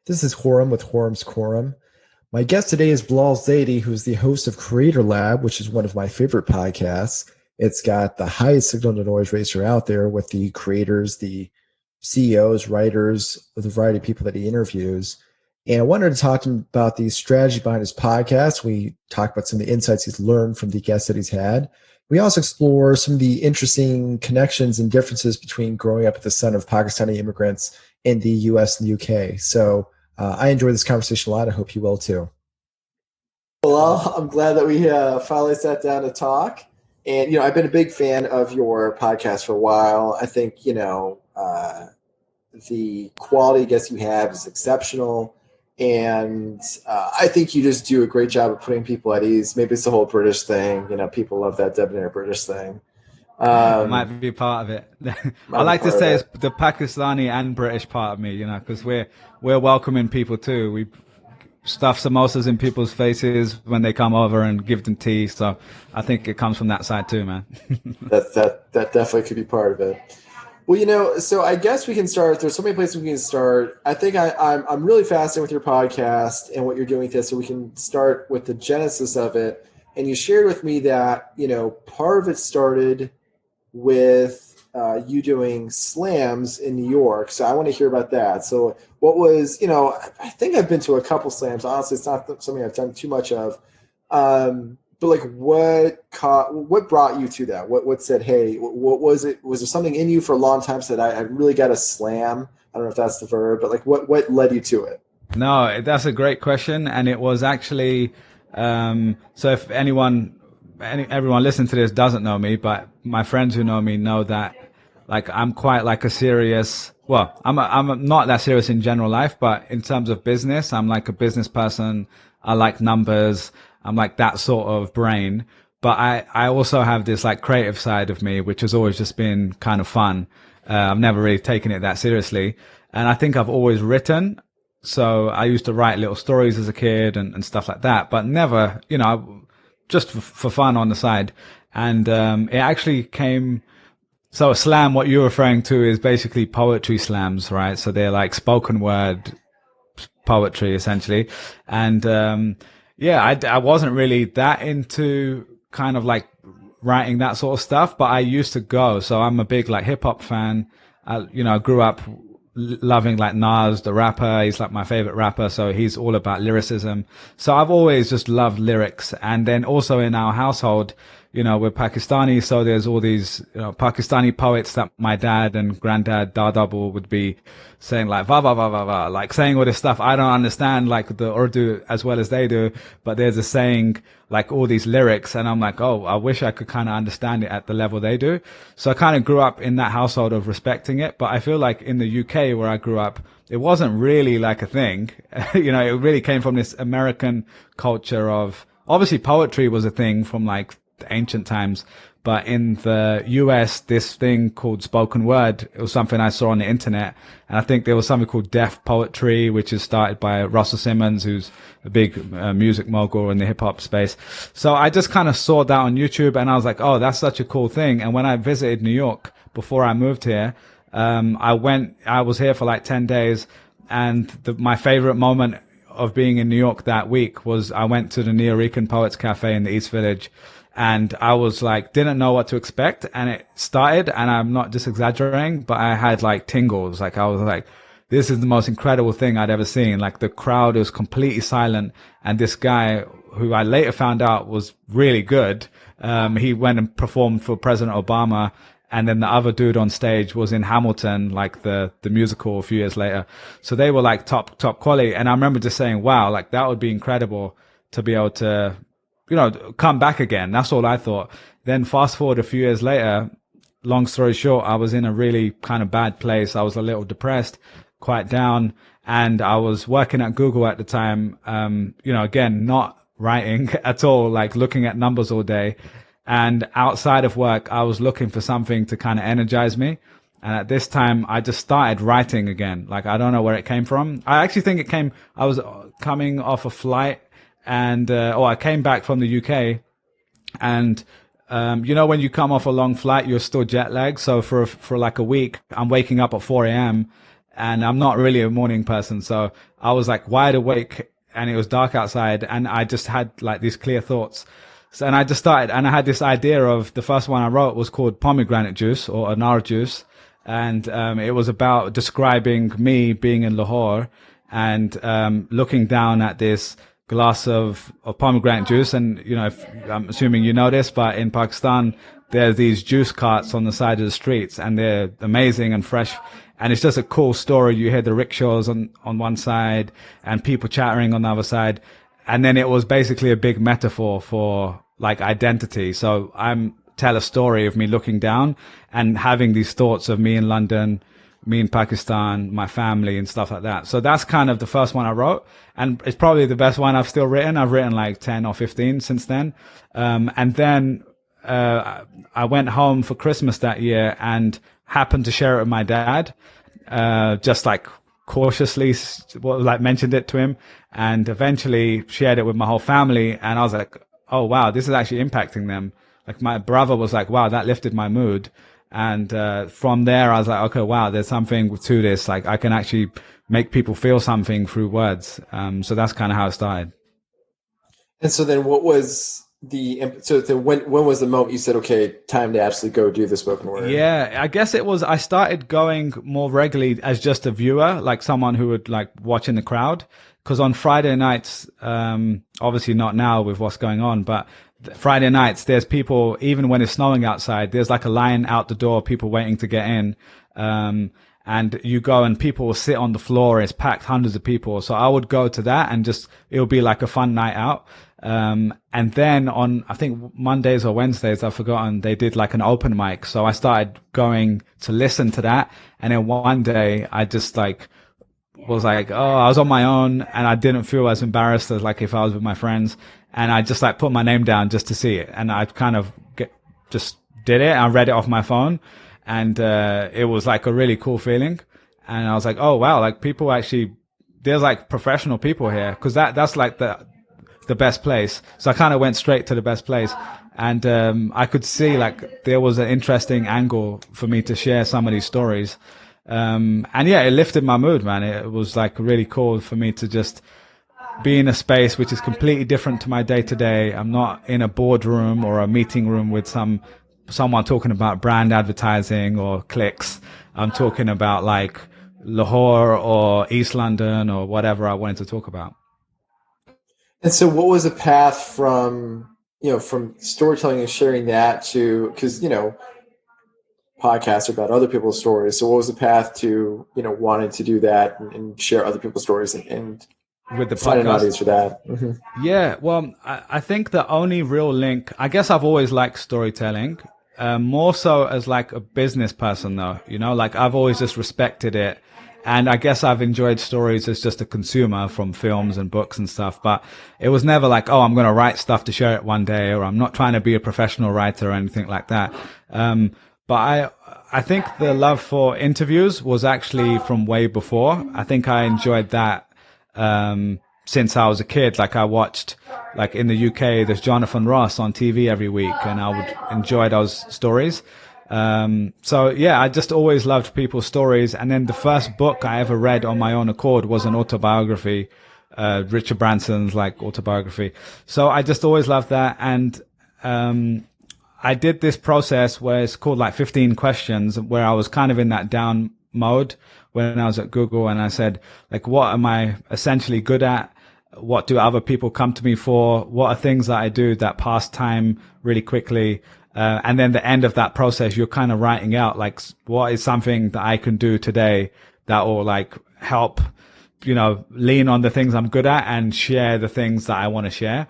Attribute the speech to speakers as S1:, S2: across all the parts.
S1: This is Horam with Horam's Quorum. My guest today is Bilal Zaidi, who's the host of Creator Lab, which is one of my favorite podcasts. It's got the highest signal to noise ratio out there with the creators, the CEOs, writers, with a variety of people that he interviews. And I wanted to talk to him about the strategy behind his podcast. We talk about some of the insights he's learned from the guests that he's had. We also explore some of the interesting connections and differences between growing up at the son of Pakistani immigrants in the US and the UK. So I enjoyed this conversation a lot. I hope you will too. Well, I'm glad that we finally sat down to talk. And, I've been a big fan of your podcast for a while. I think, the quality guests you have is exceptional. And I think you just do a great job of putting people at ease. Maybe it's the whole British thing. People love that debonair British thing.
S2: Might be part of it. I like to say it's the Pakistani and British part of me, because we're welcoming people too. We stuff samosas in people's faces when they come over and give them tea. So I think it comes from that side too, man.
S1: that definitely could be part of it. Well, so I guess we can start. There's so many places we can start. I think I'm really fascinated with your podcast and what you're doing with this. So we can start with the genesis of it. And you shared with me that part of it started with you doing slams in New York. So I want to hear about that. So what was, I think I've been to a couple slams. Honestly, it's not something I've done too much of. But like what brought you to that? What said, hey, what was it? Was there something in you for a long time said, I really got a slam? I don't know if that's the verb, but like what led you to it?
S2: No, that's a great question. And it was actually, so if everyone listening to this doesn't know me, but my friends who know me know that like I'm quite like a serious, well, I'm not that serious in general life, but in terms of business, I'm like a business person. I like numbers. I'm like that sort of brain. But I also have this like creative side of me, which has always just been kind of fun. I've never really taken it that seriously. And I think I've always written. So I used to write little stories as a kid and stuff like that, but never, just for fun on the side. And it actually came. So a slam, what you're referring to is basically poetry slams, right? So they're like spoken word poetry essentially. And I wasn't really that into kind of like writing that sort of stuff, but I used to go. So I'm a big like hip hop fan. I grew up loving like Nas, the rapper. He's like my favorite rapper. So he's all about lyricism. So I've always just loved lyrics. And then also in our household, we're Pakistani. So there's all these, Pakistani poets that my dad and granddad Dadabul would be saying like, va, va, va, va, va, like saying all this stuff. I don't understand like the Urdu as well as they do, but there's a saying like all these lyrics. And I'm like, oh, I wish I could kind of understand it at the level they do. So I kind of grew up in that household of respecting it. But I feel like in the UK where I grew up, it wasn't really like a thing. It really came from this American culture of, obviously poetry was a thing from like ancient times, but in the US, this thing called spoken word, it was something I saw on the internet. And I think there was something called deaf poetry, which is started by Russell Simmons, who's a big music mogul in the hip hop space. So I just kind of saw that on YouTube and I was like, oh, that's such a cool thing. And when I visited New York before I moved here, I was here for like 10 days. And my favorite moment of being in New York that week was I went to the Nuyorican Poets Cafe in the East Village. And I was like, didn't know what to expect. And it started, and I'm not just exaggerating, but I had like tingles. Like I was like, this is the most incredible thing I'd ever seen. Like the crowd was completely silent. And this guy who I later found out was really good. He went and performed for President Obama. And then the other dude on stage was in Hamilton, like the musical a few years later. So they were like top quality. And I remember just saying, wow, like that would be incredible to be able to, come back again. That's all I thought. Then fast forward a few years later, long story short, I was in a really kind of bad place. I was a little depressed, quite down. And I was working at Google at the time, again, not writing at all, like looking at numbers all day. And outside of work, I was looking for something to kind of energize me. And at this time, I just started writing again. Like, I don't know where it came from. I actually think I was coming off a flight and, I came back from the UK and, when you come off a long flight, you're still jet lagged. So for like a week, I'm waking up at 4 a.m. and I'm not really a morning person. So I was like wide awake and it was dark outside and I just had like these clear thoughts. So, and I just started and I had this idea of the first one I wrote was called pomegranate juice or anar juice. And, it was about describing me being in Lahore and, looking down at this glass of pomegranate juice. And, you know, if, I'm assuming you know this, but in Pakistan, there's these juice carts on the side of the streets and they're amazing and fresh. And it's just a cool story. You hear the rickshaws on one side and people chattering on the other side. And then it was basically a big metaphor for like identity. So I'm tell a story of me looking down and having these thoughts of me in London, me in Pakistan, my family and stuff like that. So that's kind of the first one I wrote. And it's probably the best one I've still written. I've written like 10 or 15 since then. And then, I went home for Christmas that year and happened to share it with my dad, just like cautiously, like mentioned it to him and eventually shared it with my whole family. And I was like, oh, wow, this is actually impacting them. Like my brother was like, wow, that lifted my mood. And, from there, I was like, okay, wow, there's something to this. Like I can actually make people feel something through words. So that's kind of how it started.
S1: And so then what was so then when was the moment you said, okay, time to actually go do the spoken word?
S2: Yeah, I guess it was, I started going more regularly as just a viewer, like someone who would like watch in the crowd. Cause on Friday nights, obviously not now with what's going on, but Friday nights, there's people, even when it's snowing outside, there's like a line out the door, people waiting to get in. And you go and people will sit on the floor. It's packed, hundreds of people. So I would go to that and just, it'll be like a fun night out. And then on, I think Mondays or Wednesdays, I've forgotten, they did like an open mic. So I started going to listen to that. And then one day I just like, was like, oh, I was on my own and I didn't feel as embarrassed as like if I was with my friends. And I just like put my name down just to see it. And I kind of just did it. I read it off my phone and, it was like a really cool feeling. And I was like, oh, wow, like people actually, there's like professional people here. Cause that's like the best place. So I kind of went straight to the best place. And, I could see like there was an interesting angle for me to share some of these stories. And yeah, it lifted my mood, man. It was like really cool for me to just be in a space which is completely different to my day to day. I'm not in a boardroom or a meeting room with someone talking about brand advertising or clicks. I'm talking about like Lahore or East London or whatever I wanted to talk about.
S1: And so what was the path from, from storytelling and sharing that to, because, podcasts are about other people's stories. So what was the path to, wanting to do that and share other people's stories and
S2: With the
S1: find an
S2: podcast.
S1: audience for that? Mm-hmm.
S2: Yeah, well, I think the only real link, I guess I've always liked storytelling, more so as like a business person though, like I've always just respected it. And I guess I've enjoyed stories as just a consumer from films and books and stuff, but it was never like, oh, I'm going to write stuff to share it one day, or I'm not trying to be a professional writer or anything like that. But I think the love for interviews was actually from way before. I think I enjoyed that, since I was a kid. Like I watched, like in the UK, there's Jonathan Ross on TV every week and I would enjoy those stories. So yeah, I just always loved people's stories. And then the first book I ever read on my own accord was an autobiography, Richard Branson's like autobiography. So I just always loved that. And, I did this process where it's called like 15 questions where I was kind of in that down mode when I was at Google and I said, like, what am I essentially good at? What do other people come to me for? What are things that I do that pass time really quickly? And then the end of that process, you're kind of writing out like, what is something that I can do today that will like help, lean on the things I'm good at and share the things that I want to share.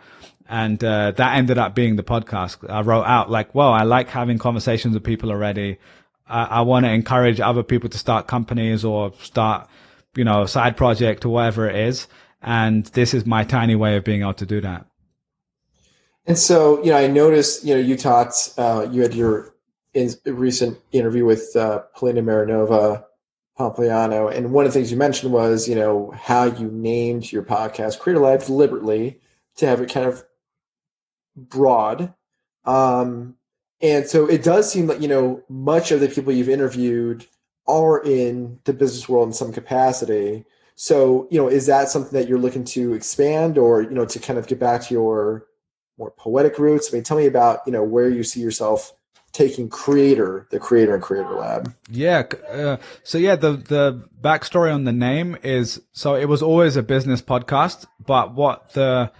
S2: And, that ended up being the podcast. I wrote out like, well, I like having conversations with people already. I want to encourage other people to start companies or start, a side project or whatever it is. And this is my tiny way of being able to do that.
S1: And so, I noticed, you talked, you had your recent interview with Polina Marinova Pompliano. And one of the things you mentioned was, how you named your podcast Creator Lab deliberately to have it kind of broad. And so it does seem like, much of the people you've interviewed are in the business world in some capacity. So, is that something that you're looking to expand, or, to kind of get back to your more poetic roots? I mean, tell me about, where you see yourself taking the creator and creator lab.
S2: Yeah. So yeah, the backstory on the name is, so it was always a business podcast, but what the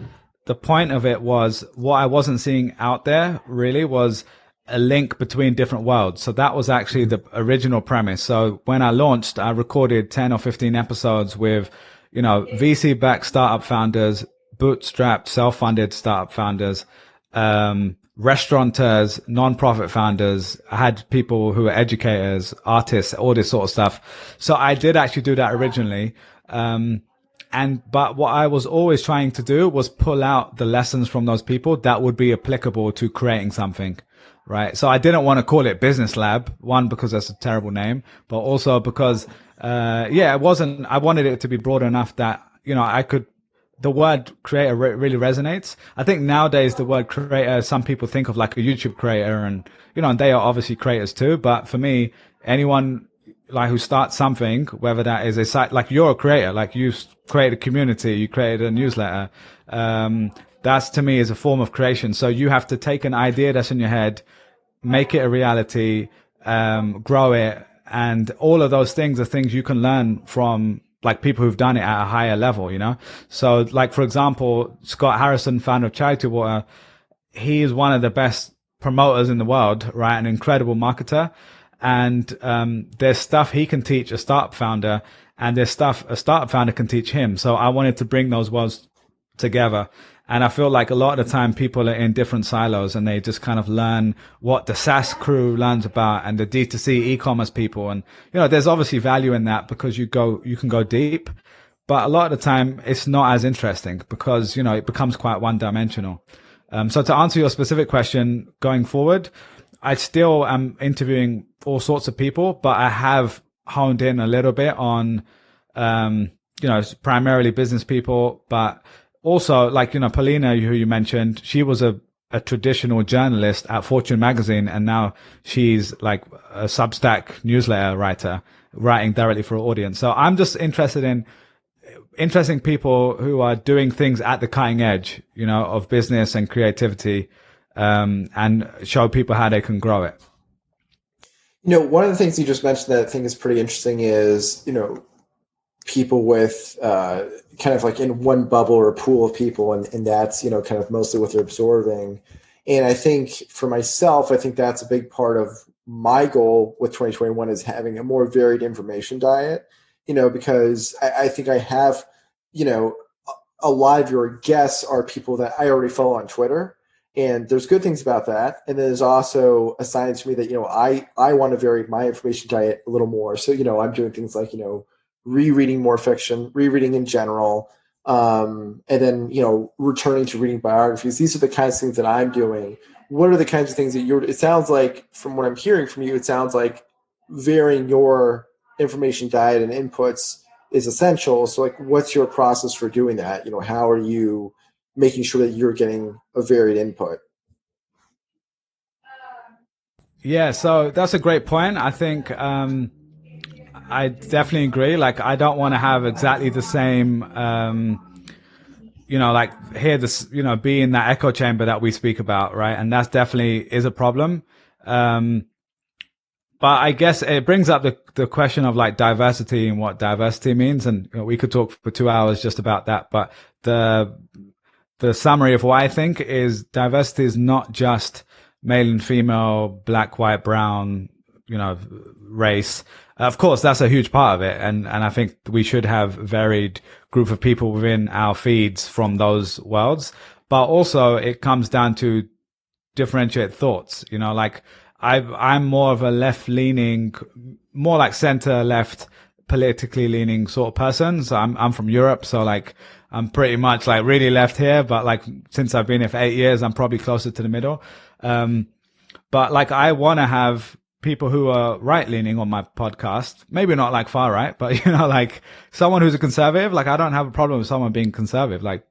S2: point of it was, what I wasn't seeing out there really was a link between different worlds. So that was actually the original premise. So when I launched, I recorded 10 or 15 episodes with, VC backed startup founders, bootstrapped, self-funded startup founders, restaurateurs, non-profit founders. I had people who were educators, artists, all this sort of stuff. So I did actually do that originally. But what I was always trying to do was pull out the lessons from those people that would be applicable to creating something. Right. So I didn't want to call it Business Lab. One, because that's a terrible name, but also because, it wasn't, I wanted it to be broad enough that, the word creator really resonates. I think nowadays the word creator, some people think of like a YouTube creator and, and they are obviously creators too. But for me, anyone like who starts something, whether that is a site, like you're a creator, like you create a community, you created a newsletter. That's to me is a form of creation. So you have to take an idea that's in your head, make it a reality, grow it. And all of those things are things you can learn from like people who've done it at a higher level, So like, for example, Scott Harrison, founder of Charity Water, he is one of the best promoters in the world, right? An incredible marketer. And, there's stuff he can teach a startup founder, and there's stuff a startup founder can teach him. So I wanted to bring those worlds together. And I feel like a lot of the time people are in different silos and they just kind of learn what the SaaS crew learns about and the D2C e-commerce people. And, there's obviously value in that because you can go deep, but a lot of the time it's not as interesting because, it becomes quite one dimensional. So to answer your specific question going forward, I still am interviewing all sorts of people, but I have honed in a little bit on, primarily business people, but also, like, Paulina, who you mentioned, she was a traditional journalist at Fortune magazine, and now she's like a Substack newsletter writer, writing directly for an audience. So I'm just interested in interesting people who are doing things at the cutting edge, of business and creativity, and show people how they can grow it.
S1: One of the things you just mentioned that I think is pretty interesting is, people with kind of like in one bubble or pool of people, and that's kind of mostly what they're absorbing. And I think for myself, I think that's a big part of my goal with 2021 is having a more varied information diet, because I think I have, a lot of your guests are people that I already follow on Twitter, and there's good things about that. And then there's also a sign to me that, I want to vary my information diet a little more. So, I'm doing things like, rereading more fiction, rereading in general, and then, returning to reading biographies. These are the kinds of things that I'm doing. What are the kinds of things that it sounds like from what I'm hearing from you, it sounds like varying your information diet and inputs is essential. So like, what's your process for doing that? How are you making sure that you're getting a varied input?
S2: Yeah, so that's a great point. I think, I definitely agree. Like, I don't want to have exactly the same, like hear this, be in that echo chamber that we speak about, right? And that's definitely is a problem. But I guess it brings up the question of like diversity and what diversity means. And we could talk for 2 hours just about that. But the summary of what I think is diversity is not just male and female, black, white, brown, race. Of course, that's a huge part of it. And I think we should have varied group of people within our feeds from those worlds. But also it comes down to differentiate thoughts, like I'm more of a left leaning, more like center left, politically leaning sort of person. So I'm from Europe. So like, I'm pretty much like really left here, but like since I've been here for 8 years, I'm probably closer to the middle. But like, I want to have people who are right leaning on my podcast, maybe not like far right, but like someone who's a conservative. Like, I don't have a problem with someone being conservative. Like,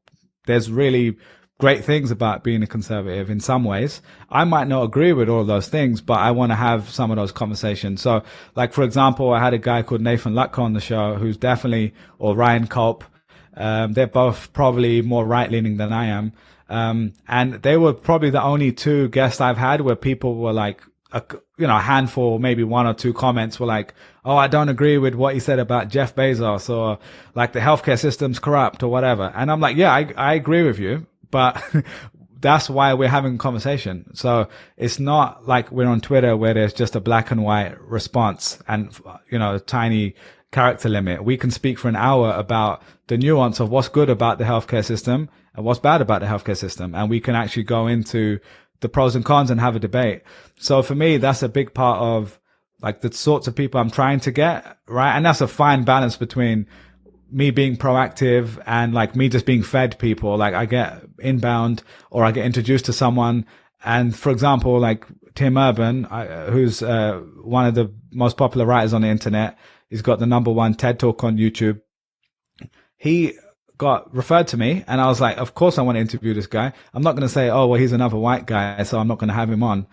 S2: there's really great things about being a conservative in some ways. I might not agree with all of those things, but I want to have some of those conversations. So, like, for example, I had a guy called Nathan Lutko on the show who's definitely, or Ryan Culp. They're both probably more right-leaning than I am. And they were probably the only two guests I've had where people were like, a handful, maybe one or two comments were like, oh, I don't agree with what he said about Jeff Bezos, or like the healthcare system's corrupt or whatever. And I'm like, yeah, I agree with you, but that's why we're having a conversation. So it's not like we're on Twitter where there's just a black and white response and, a tiny character limit. We can speak for an hour about the nuance of what's good about the healthcare system and what's bad about the healthcare system. And we can actually go into the pros and cons and have a debate. So for me, that's a big part of like the sorts of people I'm trying to get, right? And that's a fine balance between me being proactive and like me just being fed people. Like I get inbound or I get introduced to someone. And for example, like Tim Urban, who's one of the most popular writers on the internet, he's got the #1 TED Talk on YouTube. He got referred to me and I was like, of course I want to interview this guy. I'm not going to say, oh, well, he's another white guy, so I'm not going to have him on,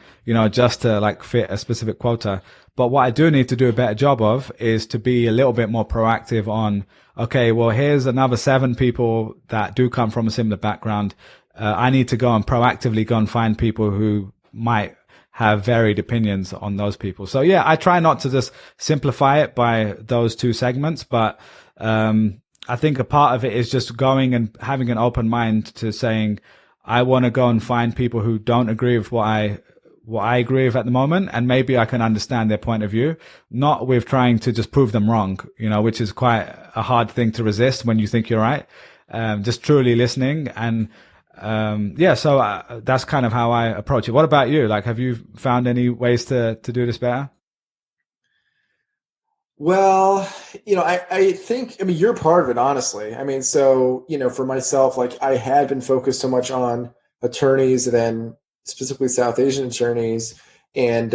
S2: just to like fit a specific quota. But what I do need to do a better job of is to be a little bit more proactive on, okay, well, here's another 7 people that do come from a similar background. I need to go and proactively go and find people who might have varied opinions on those people. So yeah, I try not to just simplify it by those 2 segments, but, I think a part of it is just going and having an open mind to saying, I want to go and find people who don't agree with what I agree with at the moment. And maybe I can understand their point of view, not with trying to just prove them wrong, which is quite a hard thing to resist when you think you're right. Just truly listening. And, so that's kind of how I approach it. What about you? Like, have you found any ways to do this better?
S1: Well, I think, you're part of it, honestly. So, for myself, like I had been focused so much on attorneys and then specifically South Asian attorneys. And,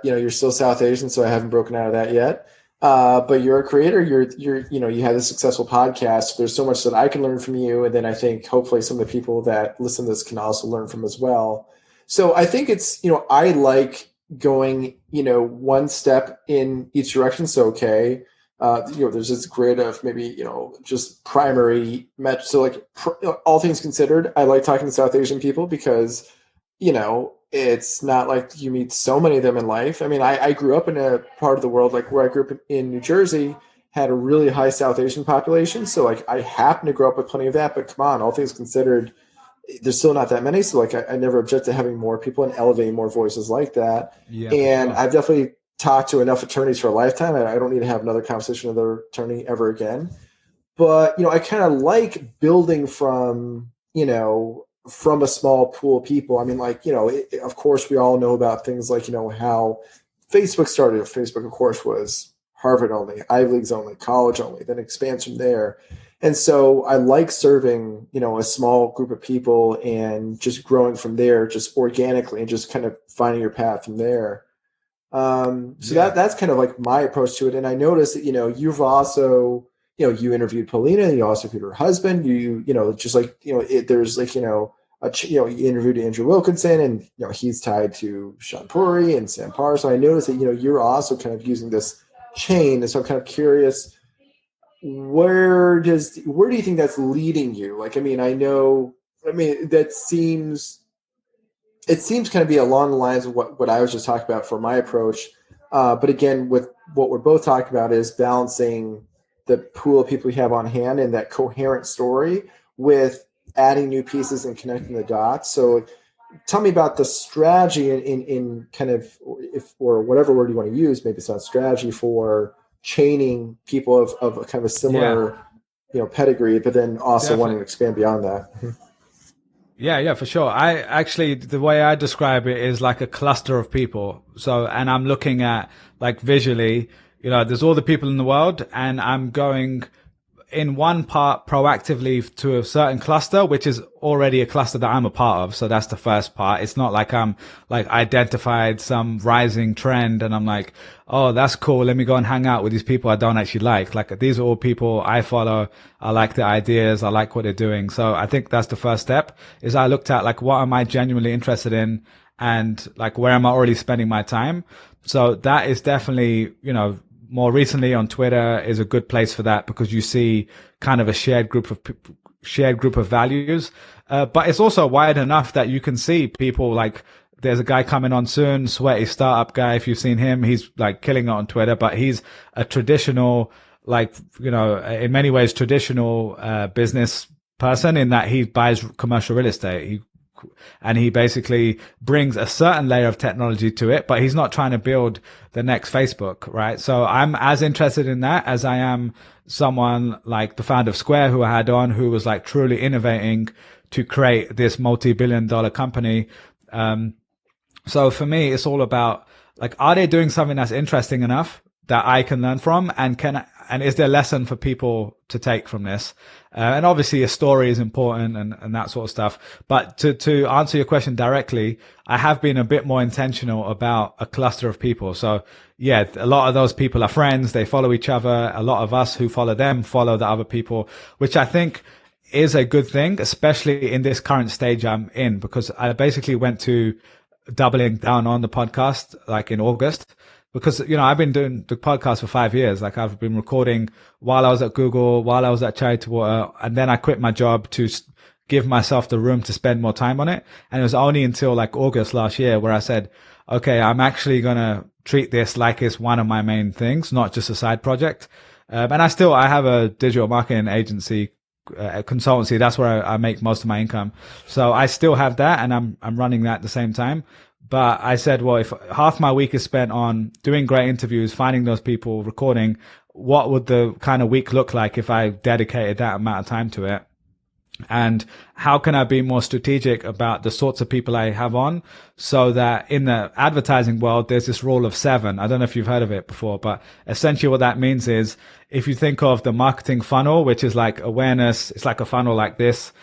S1: you're still South Asian, so I haven't broken out of that yet. But you're a creator, you have a successful podcast. There's so much that I can learn from you. And then I think hopefully some of the people that listen to this can also learn from as well. So I think it's, I like going, one step in each direction. So, okay, there's this grid of maybe, just primary so like all things considered, I like talking to South Asian people because, it's not like you meet so many of them in life. I grew up in a part of the world, like where I grew up in New Jersey, had a really high South Asian population. So like I happen to grow up with plenty of that, but come on, all things considered, there's still not that many. So like, I never object to having more people and elevating more voices like that.
S2: Yeah,
S1: and
S2: sure.
S1: I've definitely talked to enough attorneys for a lifetime. I don't need to have another conversation with another attorney ever again. But, I kind of like building from, from a small pool of people. Of course we all know about things like, how Facebook started. Facebook, of course, was Harvard only, Ivy Leagues only, college only, then expands from there. And so I like serving, a small group of people and just growing from there, just organically, and just kind of finding your path from there. That's kind of like my approach to it. And I noticed that, you've also, you interviewed Paulina, you also interviewed her husband, just like, there's like, you interviewed Andrew Wilkinson, and, he's tied to Sean Puri and Sam Parr. So I noticed that, you're also kind of using this chain. And so I'm kind of curious, where do you think that's leading you? Like, that seems kind of be along the lines of what I was just talking about for my approach. But again, with what we're both talking about is balancing the pool of people we have on hand and that coherent story with adding new pieces and connecting the dots. So tell me about the strategy in kind of, or whatever word you want to use, maybe it's not strategy, for chaining people of a kind of a similar, pedigree, but then also
S2: Definitely.
S1: wanting to expand beyond that.
S2: Yeah, for sure. The way I describe it is like a cluster of people. So, and I'm looking at like visually, there's all the people in the world, and I'm going in one part proactively to a certain cluster, which is already a cluster that I'm a part of. So that's the first part. It's not like I'm like identified some rising trend and I'm like, oh, that's cool. Let me go and hang out with these people I don't actually like. Like these are all people I follow. I like their ideas. I like what they're doing. So I think that's the first step is I looked at like, what am I genuinely interested in? And like, where am I already spending my time? So that is definitely, more recently on Twitter is a good place for that because you see kind of a shared group of values. But it's also wide enough that you can see people like there's a guy coming on soon, Sweaty Startup Guy. If you've seen him, he's like killing it on Twitter, but he's a traditional, like, in many ways traditional, business person in that he buys commercial real estate. He basically brings a certain layer of technology to it, but he's not trying to build the next Facebook, right? So I'm as interested in that as I am someone like the founder of Square who I had on, who was like truly innovating to create this multi-billion-dollar company. So for me, it's all about like, are they doing something that's interesting enough that I can learn from, and is there a lesson for people to take from this? And obviously a story is important and that sort of stuff. But to answer your question directly, I have been a bit more intentional about a cluster of people. So yeah, a lot of those people are friends. They follow each other. A lot of us who follow them follow the other people, which I think is a good thing, especially in this current stage I'm in, because I basically went to doubling down on the podcast like in August. Because, I've been doing the podcast for 5 years. Like I've been recording while I was at Google, while I was at Charity Water, and then I quit my job to give myself the room to spend more time on it. And it was only until like August last year where I said, okay, I'm actually going to treat this like it's one of my main things, not just a side project. And I have a digital marketing agency, consultancy. That's where I make most of my income. So I still have that and I'm running that at the same time. But I said, well, if half my week is spent on doing great interviews, finding those people, recording, what would the kind of week look like if I dedicated that amount of time to it? And how can I be more strategic about the sorts of people I have on so that in the advertising world, there's this rule of 7. I don't know if you've heard of it before, but essentially what that means is if you think of the marketing funnel, which is like awareness, it's like a funnel like this.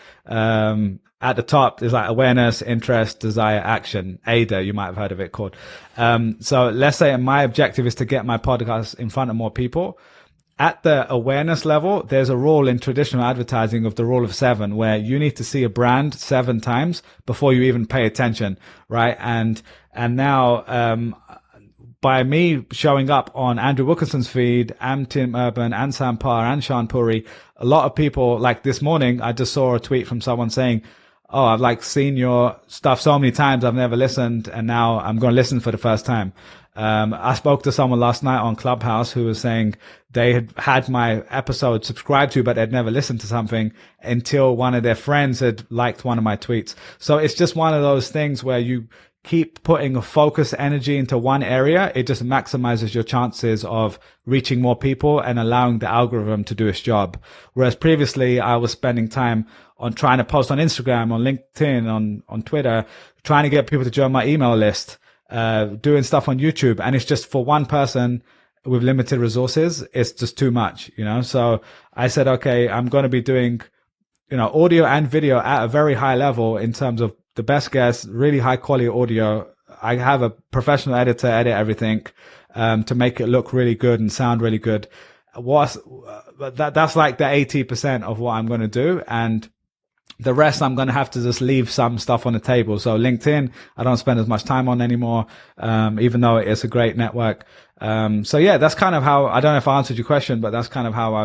S2: At the top is like awareness, interest, desire, action. ADA, you might have heard of it called. So let's say my objective is to get my podcast in front of more people. At the awareness level, there's a rule in traditional advertising of the rule of 7, where you need to see a brand 7 times before you even pay attention, right? And now, by me showing up on Andrew Wilkinson's feed, and Tim Urban, and Sam Parr, and Sean Puri, a lot of people, like this morning, I just saw a tweet from someone saying, oh, I've like seen your stuff so many times, I've never listened, and now I'm going to listen for the first time. I spoke to someone last night on Clubhouse who was saying they had my episode subscribed to, but they'd never listened to something until one of their friends had liked one of my tweets. So it's just one of those things where you keep putting a focus energy into one area. It just maximizes your chances of reaching more people and allowing the algorithm to do its job. Whereas previously I was spending time on trying to post on Instagram, on LinkedIn, on Twitter, trying to get people to join my email list, doing stuff on YouTube. And it's just for one person with limited resources, it's just too much, So I said, okay, I'm going to be doing, audio and video at a very high level in terms of the best guests, really high quality audio. I have a professional editor edit everything, to make it look really good and sound really good. That's like the 80% of what I'm going to do. And the rest, I'm going to have to just leave some stuff on the table. So LinkedIn, I don't spend as much time on anymore, even though it's a great network. So yeah, that's kind of how, I don't know if I answered your question, but that's kind of how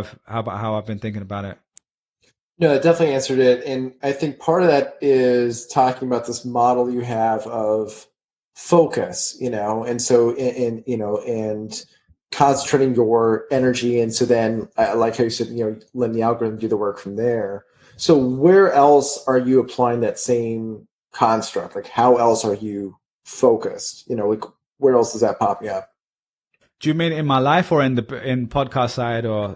S2: I've been thinking about it.
S1: No, it definitely answered it. And I think part of that is talking about this model you have of focus, and so, and concentrating your energy. And so then, like how you said, letting the algorithm do the work from there. So where else are you applying that same construct? Like how else are you focused? Like where else is that popping up?
S2: Do you mean in my life or in podcast side or?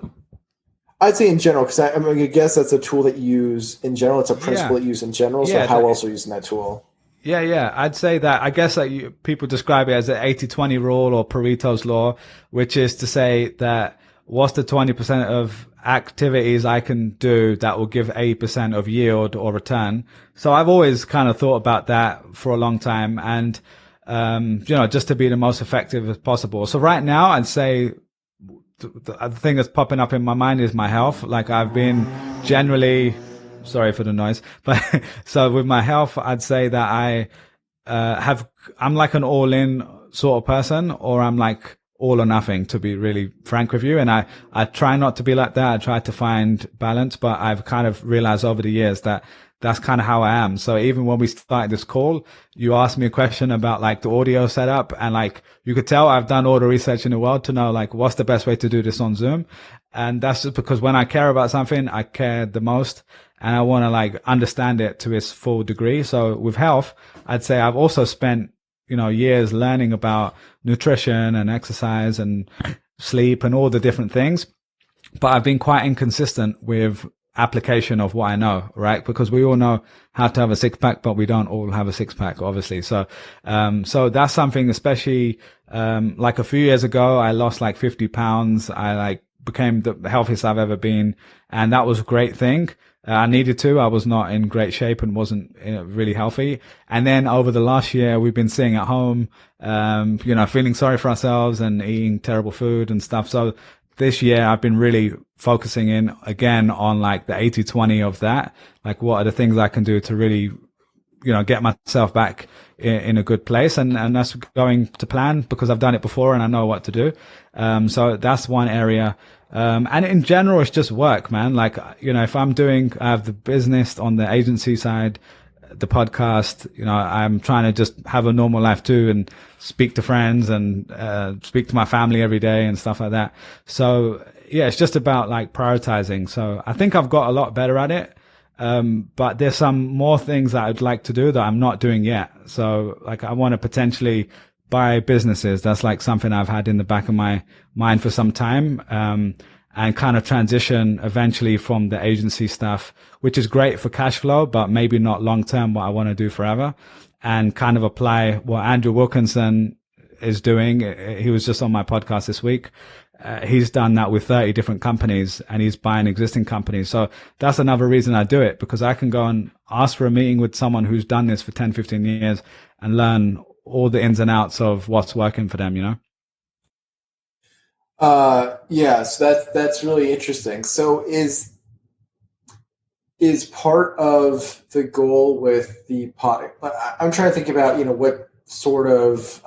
S1: I'd say in general, because I guess that's a tool that you use in general. It's a principle that you use in general. So how else are you using that tool?
S2: Yeah. I'd say that, I guess that people describe it as the 80-20 rule or Pareto's law, which is to say that what's the 20% of activities I can do that will give 80% of yield or return? So I've always kind of thought about that for a long time, and just to be the most effective as possible. So right now, I'd say the thing that's popping up in my mind is my health. Like I've been generally, sorry for the noise, but so with my health, I'd say that I'm like an all-in sort of person, or I'm like all or nothing, to be really frank with you. And I try not to be like that. I try to find balance, but I've kind of realized over the years that that's kind of how I am. So even when we started this call, you asked me a question about like the audio setup, and like you could tell I've done all the research in the world to know like what's the best way to do this on Zoom. And that's just because when I care about something, I care the most, and I want to like understand it to its full degree. So with health, I'd say I've also spent, years learning about nutrition and exercise and sleep and all the different things. But I've been quite inconsistent with application of what I know, right? Because we all know how to have a six pack, but we don't all have a six pack, obviously. So that's something, especially, like a few years ago, I lost like 50 pounds. I like became the healthiest I've ever been. And that was a great thing. I needed to. I was not in great shape and wasn't really healthy. And then over the last year, we've been sitting at home, feeling sorry for ourselves and eating terrible food and stuff. So this year I've been really focusing in again on like the 80-20 of that. Like what are the things I can do to really, get myself back in a good place. And that's going to plan because I've done it before and I know what to do. So that's one area. And in general, it's just work, man. Like, if I have the business on the agency side, the podcast, I'm trying to just have a normal life too and speak to friends and, speak to my family every day and stuff like that. So yeah, it's just about like prioritizing. So I think I've got a lot better at it. But there's some more things that I'd like to do that I'm not doing yet. So like I want to potentially buy businesses. That's like something I've had in the back of my mind for some time. And kind of transition eventually from the agency stuff, which is great for cash flow, but maybe not long term what I want to do forever, and kind of apply what Andrew Wilkinson is doing. He was just on my podcast this week. He's done that with 30 different companies and he's buying existing companies. So that's another reason I do it, because I can go and ask for a meeting with someone who's done this for 10, 15 years and learn all the ins and outs of what's working for them,
S1: So that's really interesting. So is part of the goal with the pod? I'm trying to think about, what sort of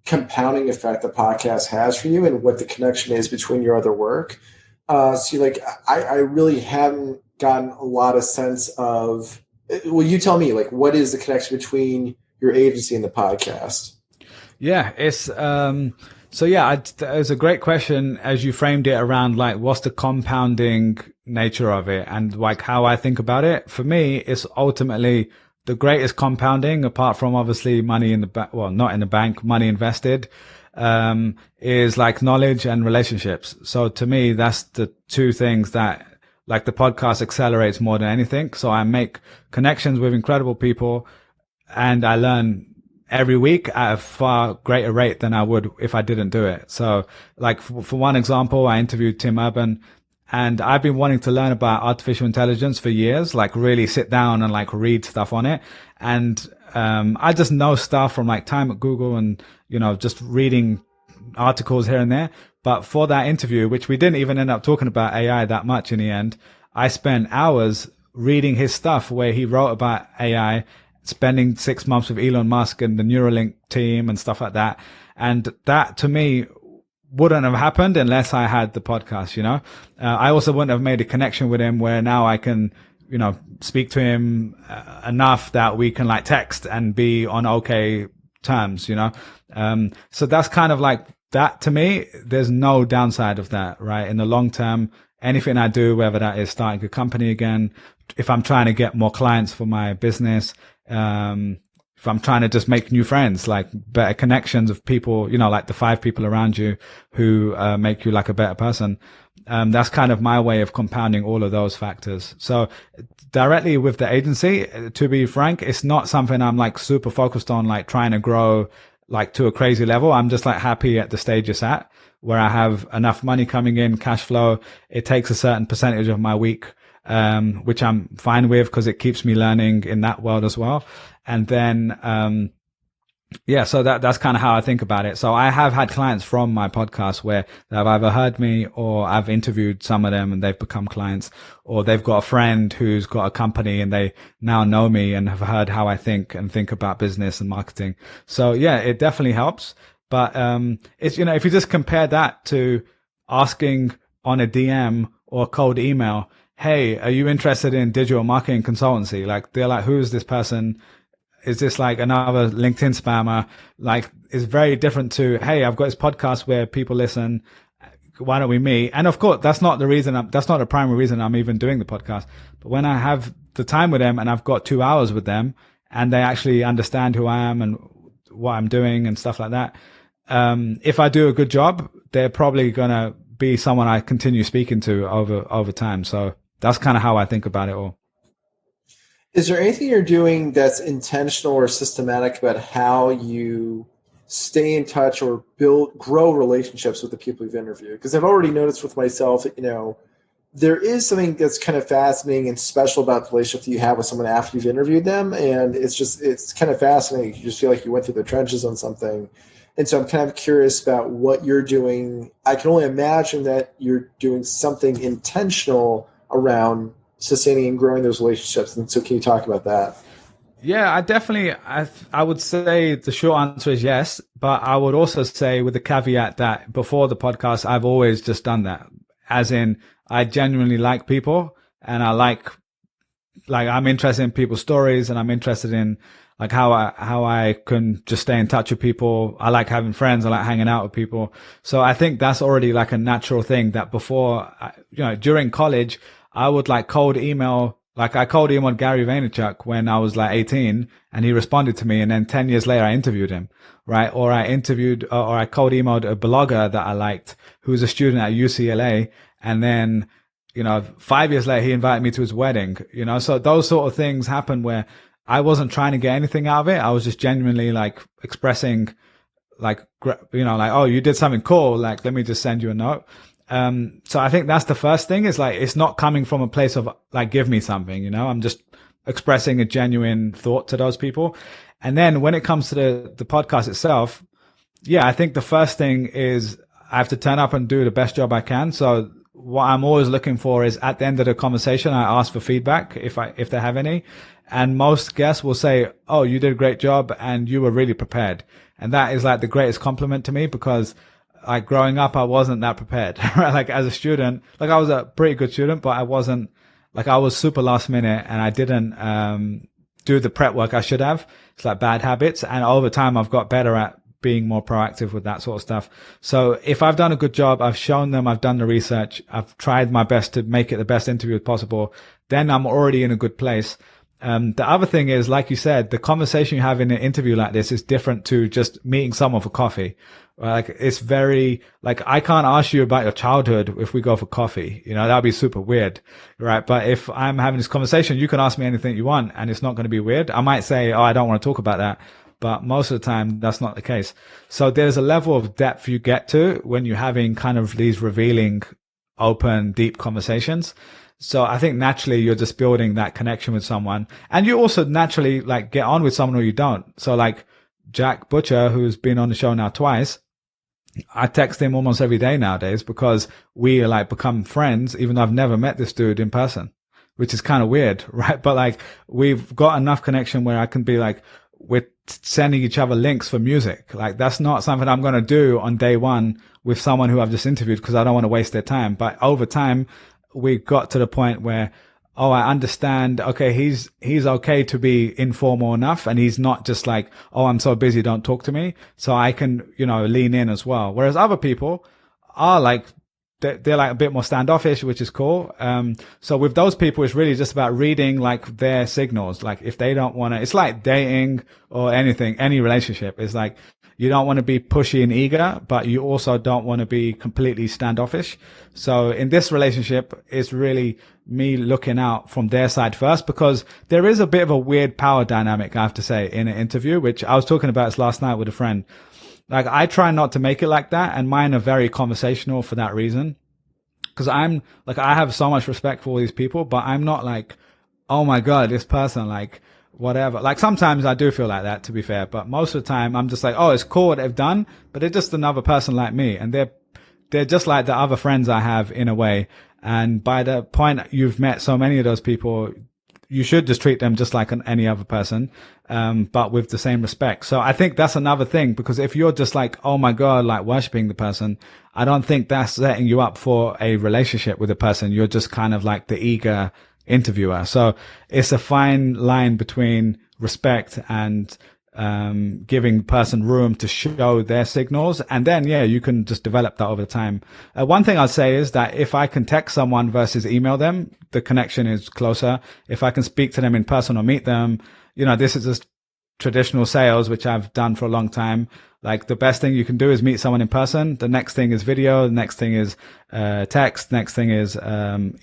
S1: compounding effect the podcast has for you and what the connection is between your other work. I really haven't gotten a lot of sense of, well, you tell me, like, what is the connection between your agency and the podcast?
S2: Yeah, it's, it's a great question as you framed it around like, what's the compounding nature of it and like how I think about it. For me, it's ultimately the greatest compounding, apart from obviously money in the bank, well, not in the bank, money invested, is like knowledge and relationships. So to me, that's the two things that like the podcast accelerates more than anything. So I make connections with incredible people and I learn every week at a far greater rate than I would if I didn't do it. So like for one example, I interviewed Tim Urban, and I've been wanting to learn about artificial intelligence for years, like really sit down and like read stuff on it. And, I just know stuff from like time at Google and, just reading articles here and there. But for that interview, which we didn't even end up talking about AI that much in the end, I spent hours reading his stuff where he wrote about AI, spending 6 months with Elon Musk and the Neuralink team and stuff like that. And that to me wouldn't have happened unless I had the podcast, I also wouldn't have made a connection with him where now I can, speak to him enough that we can like text and be on okay terms, so that's kind of like that to me. There's no downside of that, right? In the long term, anything I do, whether that is starting a company again, if I'm trying to get more clients for my business, if I'm trying to just make new friends, like better connections of people, like the 5 people around you who make you like a better person. That's kind of my way of compounding all of those factors. So directly with the agency, to be frank, it's not something I'm like super focused on, like trying to grow like to a crazy level. I'm just like happy at the stage it's at. where I have enough money coming in, cash flow. It takes a certain percentage of my week, which I'm fine with because it keeps me learning in that world as well. And then, yeah, so that's kind of how I think about it. So I have had clients from my podcast where they've either heard me or I've interviewed some of them and they've become clients, or they've got a friend who's got a company and they now know me and have heard how I think and think about business and marketing. So yeah, it definitely helps. But, it's, if you just compare that to asking on a DM or a cold email, hey, are you interested in digital marketing consultancy? Like, they're like, who is this person? Is this like another LinkedIn spammer? Like, it's very different to, hey, I've got this podcast where people listen. Why don't we meet? And of course, that's not the primary reason I'm even doing the podcast. But when I have the time with them and I've got 2 hours with them and they actually understand who I am and what I'm doing and stuff like that. If I do a good job, they're probably going to be someone I continue speaking to over time. So that's kind of how I think about it all.
S1: Is there anything you're doing that's intentional or systematic about how you stay in touch or grow relationships with the people you've interviewed? Because I've already noticed with myself that, there is something that's kind of fascinating and special about the relationship that you have with someone after you've interviewed them. And it's kind of fascinating. You just feel like you went through the trenches on something. And so I'm kind of curious about what you're doing. I can only imagine that you're doing something intentional around sustaining and growing those relationships. And so can you talk about that?
S2: Yeah, I would say the short answer is yes, but I would also say with the caveat that before the podcast, I've always just done that. As in, I genuinely like people and I like I'm interested in people's stories and I'm interested in like how I can just stay in touch with people. I like having friends. I like hanging out with people. So I think that's already like a natural thing that before, during college, I would like cold email. Like I cold emailed Gary Vaynerchuk when I was like 18 and he responded to me. And then 10 years later, I interviewed him, right? Or I cold emailed a blogger that I liked who was a student at UCLA. And then, 5 years later, he invited me to his wedding, so those sort of things happen where I wasn't trying to get anything out of it. I was just genuinely like expressing oh, you did something cool. Like, let me just send you a note. So I think that's the first thing is like, it's not coming from a place of like, give me something, I'm just expressing a genuine thought to those people. And then when it comes to the podcast itself, yeah, I think the first thing is I have to turn up and do the best job I can. So what I'm always looking for is at the end of the conversation, I ask for feedback if they have any. And most guests will say, oh, you did a great job and you were really prepared. And that is like the greatest compliment to me because like growing up, I wasn't that prepared, right? Like as a student, like I was a pretty good student, but I wasn't like I was super last minute and I didn't, do the prep work I should have. It's like bad habits. And over time, I've got better at being more proactive with that sort of stuff. So if I've done a good job, I've shown them, I've done the research, I've tried my best to make it the best interview possible, then I'm already in a good place. The other thing is, like you said, the conversation you have in an interview like this is different to just meeting someone for coffee. Like it's very, like I can't ask you about your childhood if we go for coffee, that'd be super weird, right? But if I'm having this conversation, you can ask me anything you want and it's not going to be weird. I might say, oh, I don't want to talk about that. But most of the time, that's not the case. So there's a level of depth you get to when you're having kind of these revealing, open, deep conversations. So I think naturally you're just building that connection with someone. And you also naturally like get on with someone or you don't. So like Jack Butcher, who's been on the show now twice, I text him almost every day nowadays because we are like become friends, even though I've never met this dude in person, which is kind of weird, right? But like we've got enough connection where I can be like, we're sending each other links for music. Like that's not something I'm going to do on day one with someone who I've just interviewed because I don't want to waste their time. But over time, we got to the point where, oh, I understand. Okay. He's okay to be informal enough. And he's not just like, oh, I'm so busy. Don't talk to me. So I can, lean in as well. Whereas other people are like, they're like a bit more standoffish, which is cool. So with those people, it's really just about reading like their signals. Like if they don't want to, it's like dating or anything, any relationship. It's like you don't want to be pushy and eager, but you also don't want to be completely standoffish. So in this relationship, it's really me looking out from their side first because there is a bit of a weird power dynamic, I have to say, in an interview, which I was talking about this last night with a friend. Like I try not to make it like that. And mine are very conversational for that reason. Cause I'm like, I have so much respect for all these people, but I'm not like, oh my God, this person, like whatever. Like sometimes I do feel like that, to be fair, but most of the time I'm just like, oh, it's cool what they've done, but they're just another person like me. And they're just like the other friends I have in a way. And by the point you've met so many of those people, you should just treat them just like any other person, but with the same respect. So I think that's another thing, because if you're just like, oh my God, like worshiping the person, I don't think that's setting you up for a relationship with a person. You're just kind of like the eager interviewer. So it's a fine line between respect and giving the person room to show their signals. And then, yeah, you can just develop that over time. One thing I'd say is that if I can text someone versus email them, the connection is closer. If I can speak to them in person or meet them, this is just traditional sales, which I've done for a long time. Like the best thing you can do is meet someone in person. The next thing is video. The next thing is text. Next thing is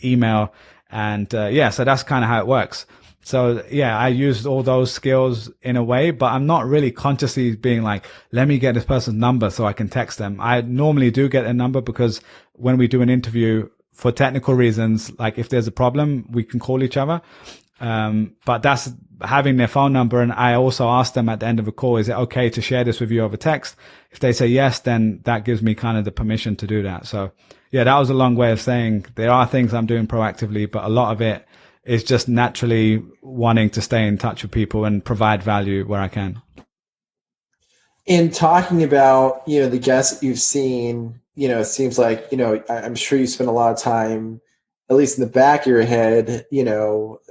S2: email. And so that's kind of how it works. So yeah, I used all those skills in a way, but I'm not really consciously being like, let me get this person's number so I can text them. I normally do get a number because when we do an interview for technical reasons, like if there's a problem, we can call each other. But that's having their phone number. And I also ask them at the end of a call, is it okay to share this with you over text? If they say yes, then that gives me kind of the permission to do that. So yeah, that was a long way of saying there are things I'm doing proactively, but a lot of it is just naturally wanting to stay in touch with people and provide value where I can.
S1: In talking about, the guests that you've seen, it seems like, I'm sure you spend a lot of time, at least in the back of your head,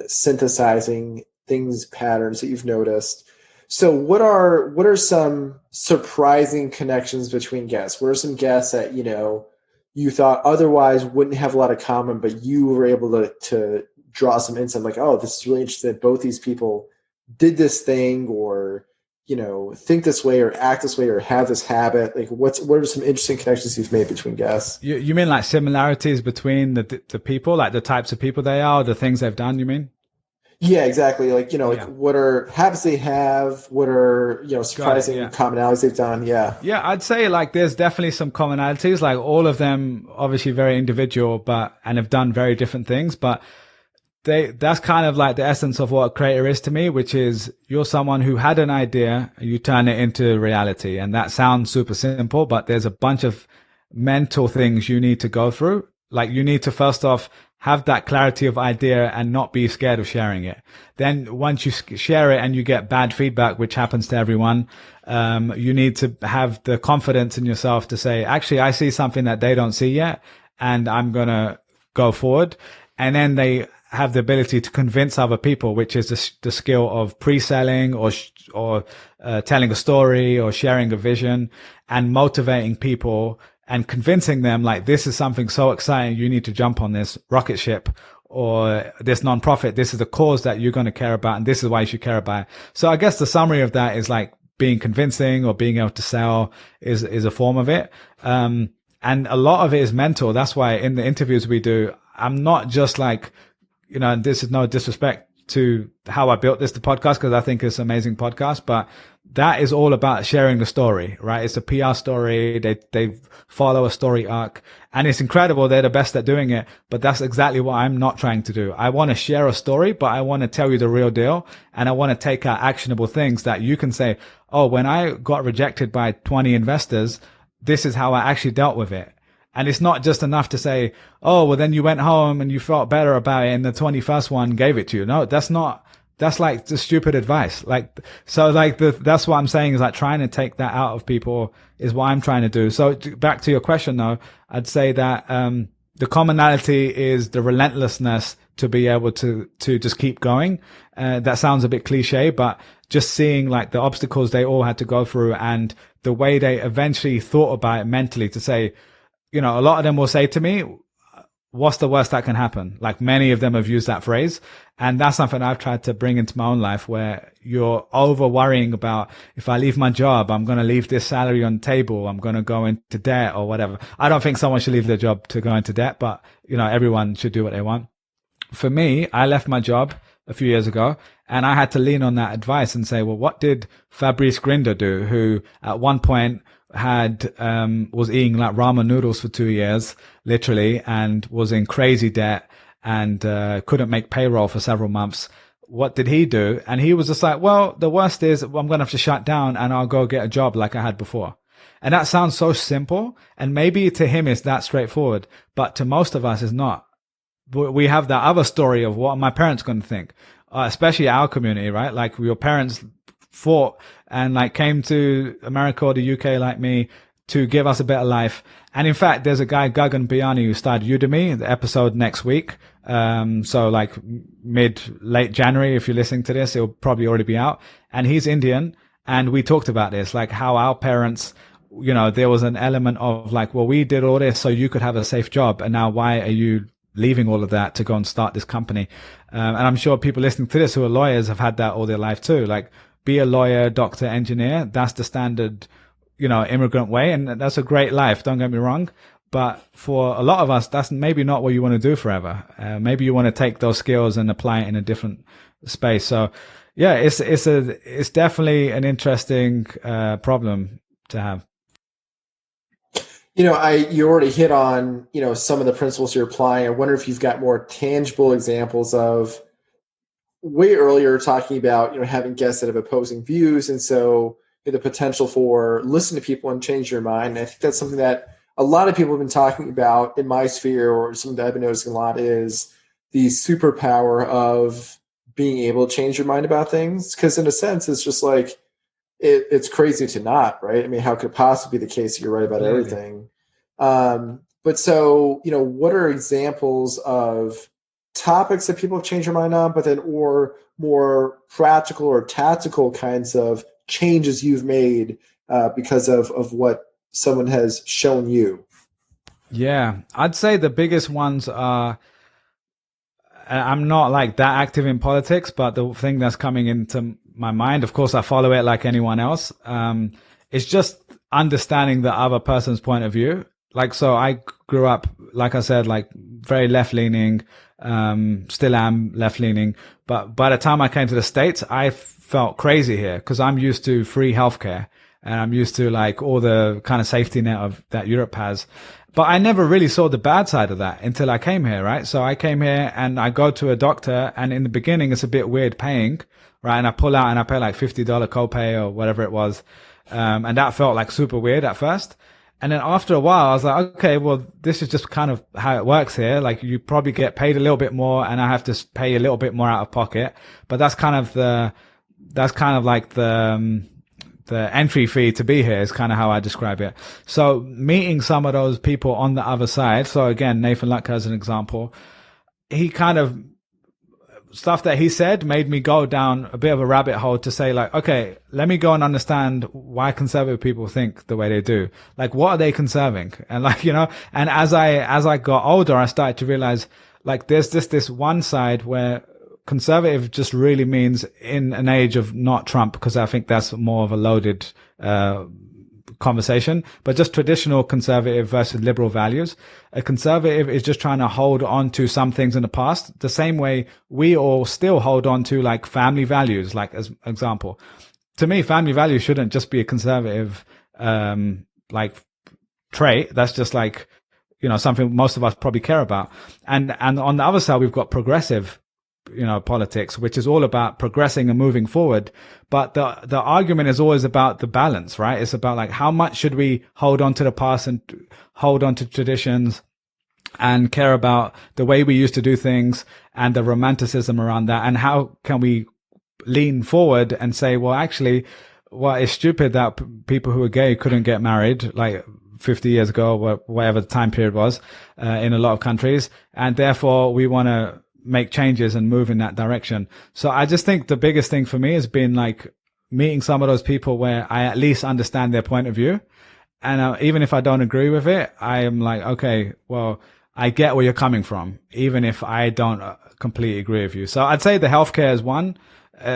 S1: synthesizing things, patterns that you've noticed. So what are some surprising connections between guests? What are some guests that, you thought otherwise wouldn't have a lot of common, but you were able to draw some insight, like, oh, this is really interesting that both these people did this thing, or think this way, or act this way, or have this habit? Like, what are some interesting connections you've made between guests?
S2: You mean like similarities between the people, like the types of people they are, the things they've done? You mean?
S1: Yeah, exactly. Like, what are habits they have? What are, surprising commonalities they've done? Yeah.
S2: Yeah, I'd say like there's definitely some commonalities. Like all of them obviously very individual, and have done very different things, but that's kind of like the essence of what a creator is to me, which is you're someone who had an idea, you turn it into reality. And that sounds super simple, but there's a bunch of mental things you need to go through. Like you need to first off have that clarity of idea and not be scared of sharing it. Then once you share it and you get bad feedback, which happens to everyone, you need to have the confidence in yourself to say, actually, I see something that they don't see yet, and I'm going to go forward. And then they have the ability to convince other people, which is the skill of pre-selling or telling a story or sharing a vision and motivating people and convincing them like, this is something so exciting. You need to jump on this rocket ship or this nonprofit. This is the cause that you're going to care about. And this is why you should care about it. So I guess the summary of that is like being convincing or being able to sell is a form of it. And a lot of it is mental. That's why in the interviews we do, I'm not just like, and this is no disrespect to how I built the podcast, because I think it's an amazing podcast, but that is all about sharing the story, right? It's a PR story. They follow a story arc, and it's incredible. They're the best at doing it, but that's exactly what I'm not trying to do. I want to share a story, but I want to tell you the real deal. And I want to take out actionable things that you can say, oh, when I got rejected by 20 investors, this is how I actually dealt with it. And it's not just enough to say, oh, well, then you went home and you felt better about it and the 21st one gave it to you. No, that's like the stupid advice. Like, so like that's what I'm saying is like trying to take that out of people is what I'm trying to do. So back to your question though, I'd say that, the commonality is the relentlessness to be able to just keep going. That sounds a bit cliche, but just seeing like the obstacles they all had to go through and the way they eventually thought about it mentally to say, a lot of them will say to me, what's the worst that can happen? Like many of them have used that phrase. And that's something I've tried to bring into my own life, where you're over worrying about, if I leave my job, I'm going to leave this salary on the table. I'm going to go into debt or whatever. I don't think someone should leave their job to go into debt, but everyone should do what they want. For me, I left my job a few years ago And I had to lean on that advice and say, well, what did Fabrice Grinder do, who at one point had, was eating like ramen noodles for 2 years, literally, and was in crazy debt and, couldn't make payroll for several months. What did he do? And he was just like, well, the worst is I'm going to have to shut down and I'll go get a job like I had before. And that sounds so simple. And maybe to him it's that straightforward, but to most of us it's not. We have that other story of what are my parents going to think, especially our community, right? Like your parents fought and like came to America or the UK like me to give us a better life. And in fact, there's a guy, Gagan Biani, who started Udemy, the episode next week. So like late January, if you're listening to this, it'll probably already be out. And he's Indian. And we talked about this, like how our parents, you know, there was an element of like, well, we did all this so you could have a safe job. And now why are you leaving all of that to go and start this company? And I'm sure people listening to this who are lawyers have had that all their life too. Like be a lawyer, doctor, engineer. That's the standard, you know, immigrant way. And that's a great life. Don't get me wrong. But for a lot of us, that's maybe not what you want to do forever. Maybe you want to take those skills and apply it in a different space. So yeah, it's definitely an interesting, problem to have.
S1: You know, you already hit on, you know, some of the principles you're applying. I wonder if you've got more tangible examples of way earlier talking about, you know, having guests that have opposing views. And so the potential for listen to people and change your mind. And I think that's something that a lot of people have been talking about in my sphere, or something that I've been noticing a lot, is the superpower of being able to change your mind about things. Because in a sense, it's just like, it's crazy to not, right? I mean, how could it possibly be the case that you're right about everything? But so, you know, what are examples of topics that people have changed their mind on, but then, or more practical or tactical kinds of changes you've made because of what someone has shown you?
S2: Yeah, I'd say the biggest ones are, I'm not like that active in politics, but the thing that's coming into my mind, of course, I follow it like anyone else. It's just understanding the other person's point of view. Like, so I grew up, like I said, like very left leaning, still am left leaning. But by the time I came to the States, I felt crazy here because I'm used to free healthcare and I'm used to like all the kind of safety net of that Europe has. But I never really saw the bad side of that until I came here, right? So I came here and I go to a doctor, and in the beginning, it's a bit weird paying, right? And I pull out and I pay like $50 copay or whatever it was. And that felt like super weird at first. And then after a while, I was like, okay, well, this is just kind of how it works here. Like you probably get paid a little bit more and I have to pay a little bit more out of pocket. But that's kind of like the entry fee to be here is kind of how I describe it. So meeting some of those people on the other side. So again, Nathan Luck as an example, he kind of, stuff that he said made me go down a bit of a rabbit hole to say like, okay, let me go and understand why conservative people think the way they do. Like, what are they conserving? And like, you know, and as I got older, I started to realize like there's this one side where conservative just really means in an age of not Trump, because I think that's more of a loaded, conversation, but just traditional conservative versus liberal values. A conservative is just trying to hold on to some things in the past, the same way we all still hold on to like family values, like as example. To me, family values shouldn't just be a conservative, like trait. That's just like, you know, something most of us probably care about. And on the other side, we've got progressive, you know, politics, which is all about progressing and moving forward. But the argument is always about the balance, right? It's about like, how much should we hold on to the past and hold on to traditions and care about the way we used to do things and the romanticism around that? And how can we lean forward and say, well, actually, well, it's stupid that people who are gay couldn't get married like 50 years ago, or whatever the time period was, in a lot of countries. And therefore we want to make changes and move in that direction. So I just think the biggest thing for me has been like meeting some of those people where I at least understand their point of view. And even if I don't agree with it, I am like, okay, well, I get where you're coming from, even if I don't completely agree with you. So I'd say the healthcare is one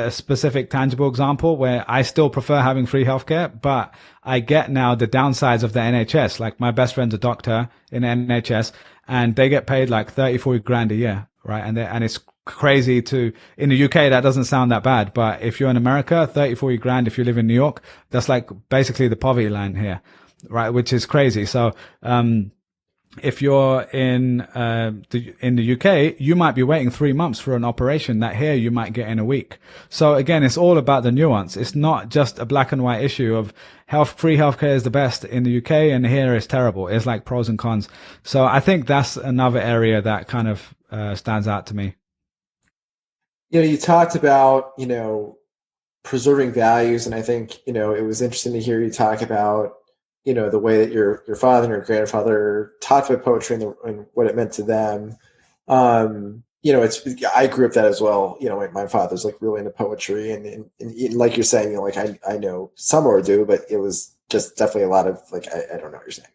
S2: specific tangible example where I still prefer having free healthcare, but I get now the downsides of the NHS. Like my best friend's a doctor in the NHS and they get paid like 30, 40 grand a year. Right. And it's crazy to, in the UK, that doesn't sound that bad. But if you're in America, 30, 40 grand, if you live in New York, that's like basically the poverty line here, right? Which is crazy. So, if you're in the UK, you might be waiting 3 months for an operation that here you might get in a week. So again, it's all about the nuance. It's not just a black and white issue of free healthcare is the best in the UK and here is terrible. It's like pros and cons. So I think that's another area that kind of stands out to me.
S1: You talked about, preserving values. And I think, it was interesting to hear you talk about, the way that your father and your grandfather taught about poetry and what it meant to them. I grew up that as well. My father's like really into poetry and like you're saying, like I know some Urdu, but it was just definitely a lot of like, I don't know what you're saying.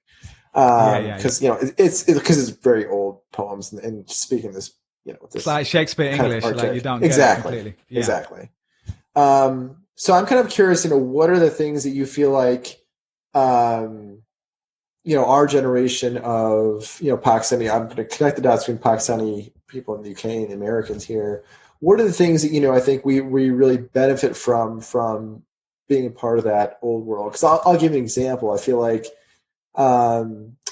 S1: Cause it's because it's very old poems and speaking this, this
S2: it's like Shakespeare English, like you don't get it completely. Yeah.
S1: Exactly. So I'm kind of curious, what are the things that you feel like, our generation of, Pakistani, I'm going to connect the dots between Pakistani people in the UK and Americans here. What are the things that, I think we really benefit from being a part of that old world? Because I'll give you an example. I feel like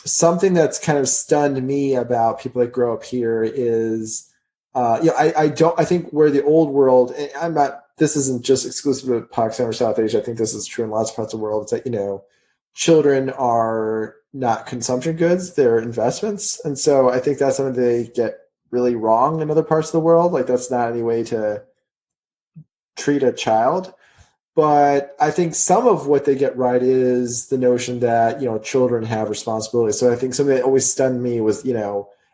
S1: something that's kind of stunned me about people that grow up here is, I think where the old world, and this isn't just exclusive to Pakistan or South Asia. I think this is true in lots of parts of the world. It's that, children are not consumption goods, they're investments. And so I think that's something they get really wrong in other parts of the world. Like that's not any way to treat a child. But I think some of what they get right is the notion that, children have responsibility. So I think something that always stunned me was,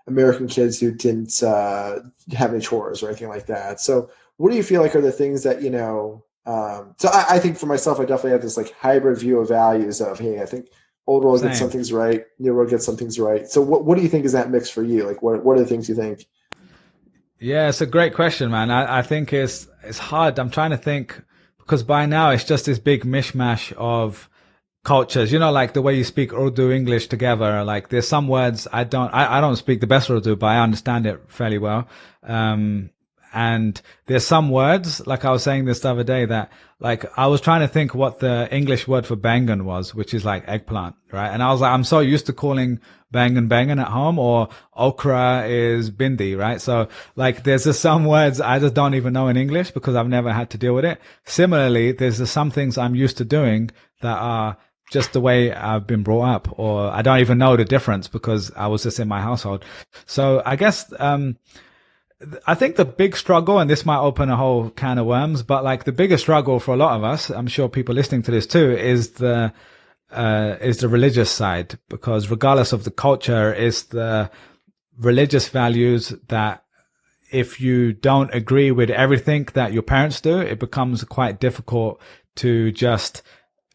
S1: American kids who didn't have any chores or anything like that. So what do you feel like are the things that, so I think for myself, I definitely have this like hybrid view of values of, hey, I think old world gets some things right, new world gets some things right. So what do you think is that mix for you? Like what are the things you think?
S2: Yeah, it's a great question, man. I think it's hard. I'm trying to think because by now it's just this big mishmash of cultures, like the way you speak Urdu, English together. Like there's some words I don't speak the best Urdu, but I understand it fairly well. And there's some words, like I was saying this the other day, that like I was trying to think what the English word for bangan was, which is like eggplant, right? And I was like, I'm so used to calling bangan at home, or okra is bindi, right? So like there's just some words I just don't even know in English because I've never had to deal with it. Similarly, there's just some things I'm used to doing that are just the way I've been brought up, or I don't even know the difference because I was just in my household. So I guess, I think the big struggle, and this might open a whole can of worms, but like the biggest struggle for a lot of us, I'm sure people listening to this too, is the religious side, because regardless of the culture, it's the religious values that if you don't agree with everything that your parents do, it becomes quite difficult to just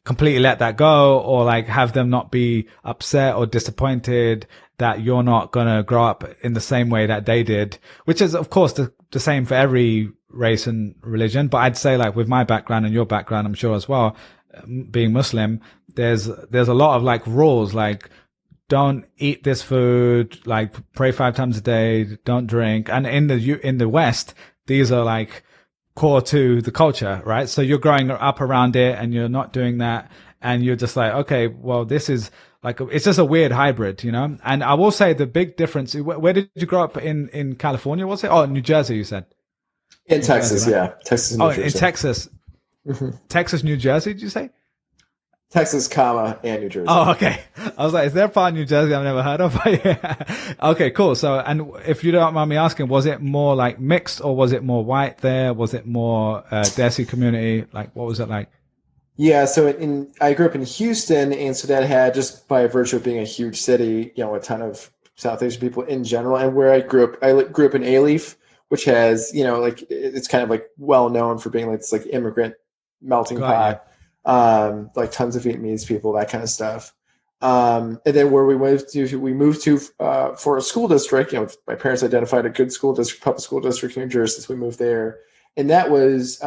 S2: completely let that go, or like have them not be upset or disappointed that you're not going to grow up in the same way that they did, which is of course the same for every race and religion. But I'd say like with my background and your background, I'm sure as well, being Muslim, there's a lot of like rules, like don't eat this food, like pray 5 times a day, don't drink. And in the West, these are like core to the culture, right? So you're growing up around it and you're not doing that. And you're just like, okay, well, this is like, it's just a weird hybrid, And I will say the big difference, where did you grow up in California, was it? Oh, New Jersey, you said.
S1: In Texas, Jersey, right? Yeah. Texas, New Jersey.
S2: In Texas. Mm-hmm. Texas, New Jersey, did you say?
S1: Texas, and New Jersey.
S2: Oh, okay. I was like, is there a part of New Jersey I've never heard of? Yeah. Okay, cool. So, and if you don't mind me asking, was it more like mixed, or was it more white there? Was it more Desi community? Like, what was it like?
S1: Yeah, so I grew up in Houston, and so that had, just by virtue of being a huge city, a ton of South Asian people in general. And where I grew up in Alief, which has, like it's kind of like well known for being like this like immigrant melting pot. Like tons of Vietnamese people, that kind of stuff. And then where we moved to for a school district. My parents identified a good school district, public school district in New Jersey, so we moved there. And that was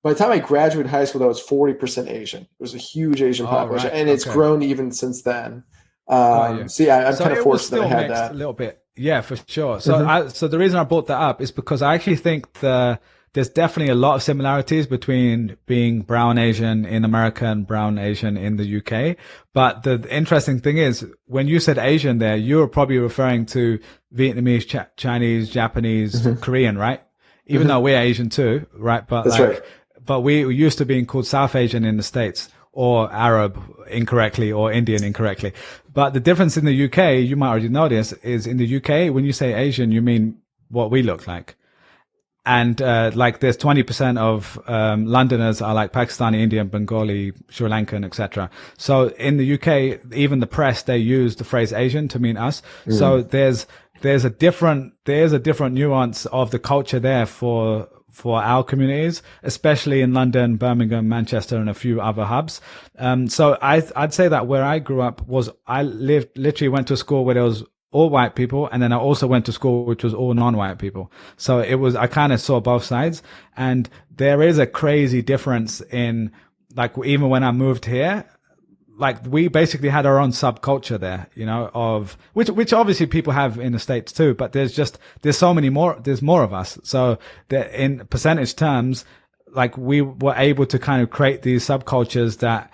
S1: by the time I graduated high school, that was 40% Asian. There was a huge Asian population, right. And it's grown even since then. So yeah, I'm kind of fortunate that I had that
S2: a little bit Yeah, for sure. So the reason I brought that up is because I actually think there's definitely a lot of similarities between being brown Asian in America and brown Asian in the UK. But the interesting thing is, when you said Asian there, you were probably referring to Vietnamese, Chinese, Japanese,
S1: Hmm.
S2: Korean, right? Even
S1: Hmm.
S2: though we're Asian too, right?
S1: That's right.
S2: But we used to being called South Asian in the States, or Arab incorrectly, or Indian incorrectly. But the difference in the UK, you might already know this, is in the UK, when you say Asian, you mean what we look like. And like there's 20% of Londoners are like Pakistani, Indian, Bengali, Sri Lankan, etc. So in the UK, even the press, they use the phrase Asian to mean us. So
S1: Mm.
S2: there's a different nuance of the culture there for our communities, especially in London, Birmingham, Manchester, and a few other hubs. So I'd say that where I grew up was I literally went to a school where there was all white people, and then I also went to school which was all non-white people. So I kind of saw both sides, and there is a crazy difference in, like, even when I moved here, like we basically had our own subculture there, of which obviously people have in the States too, but there's so many more, there's more of us. So that in percentage terms, like we were able to kind of create these subcultures that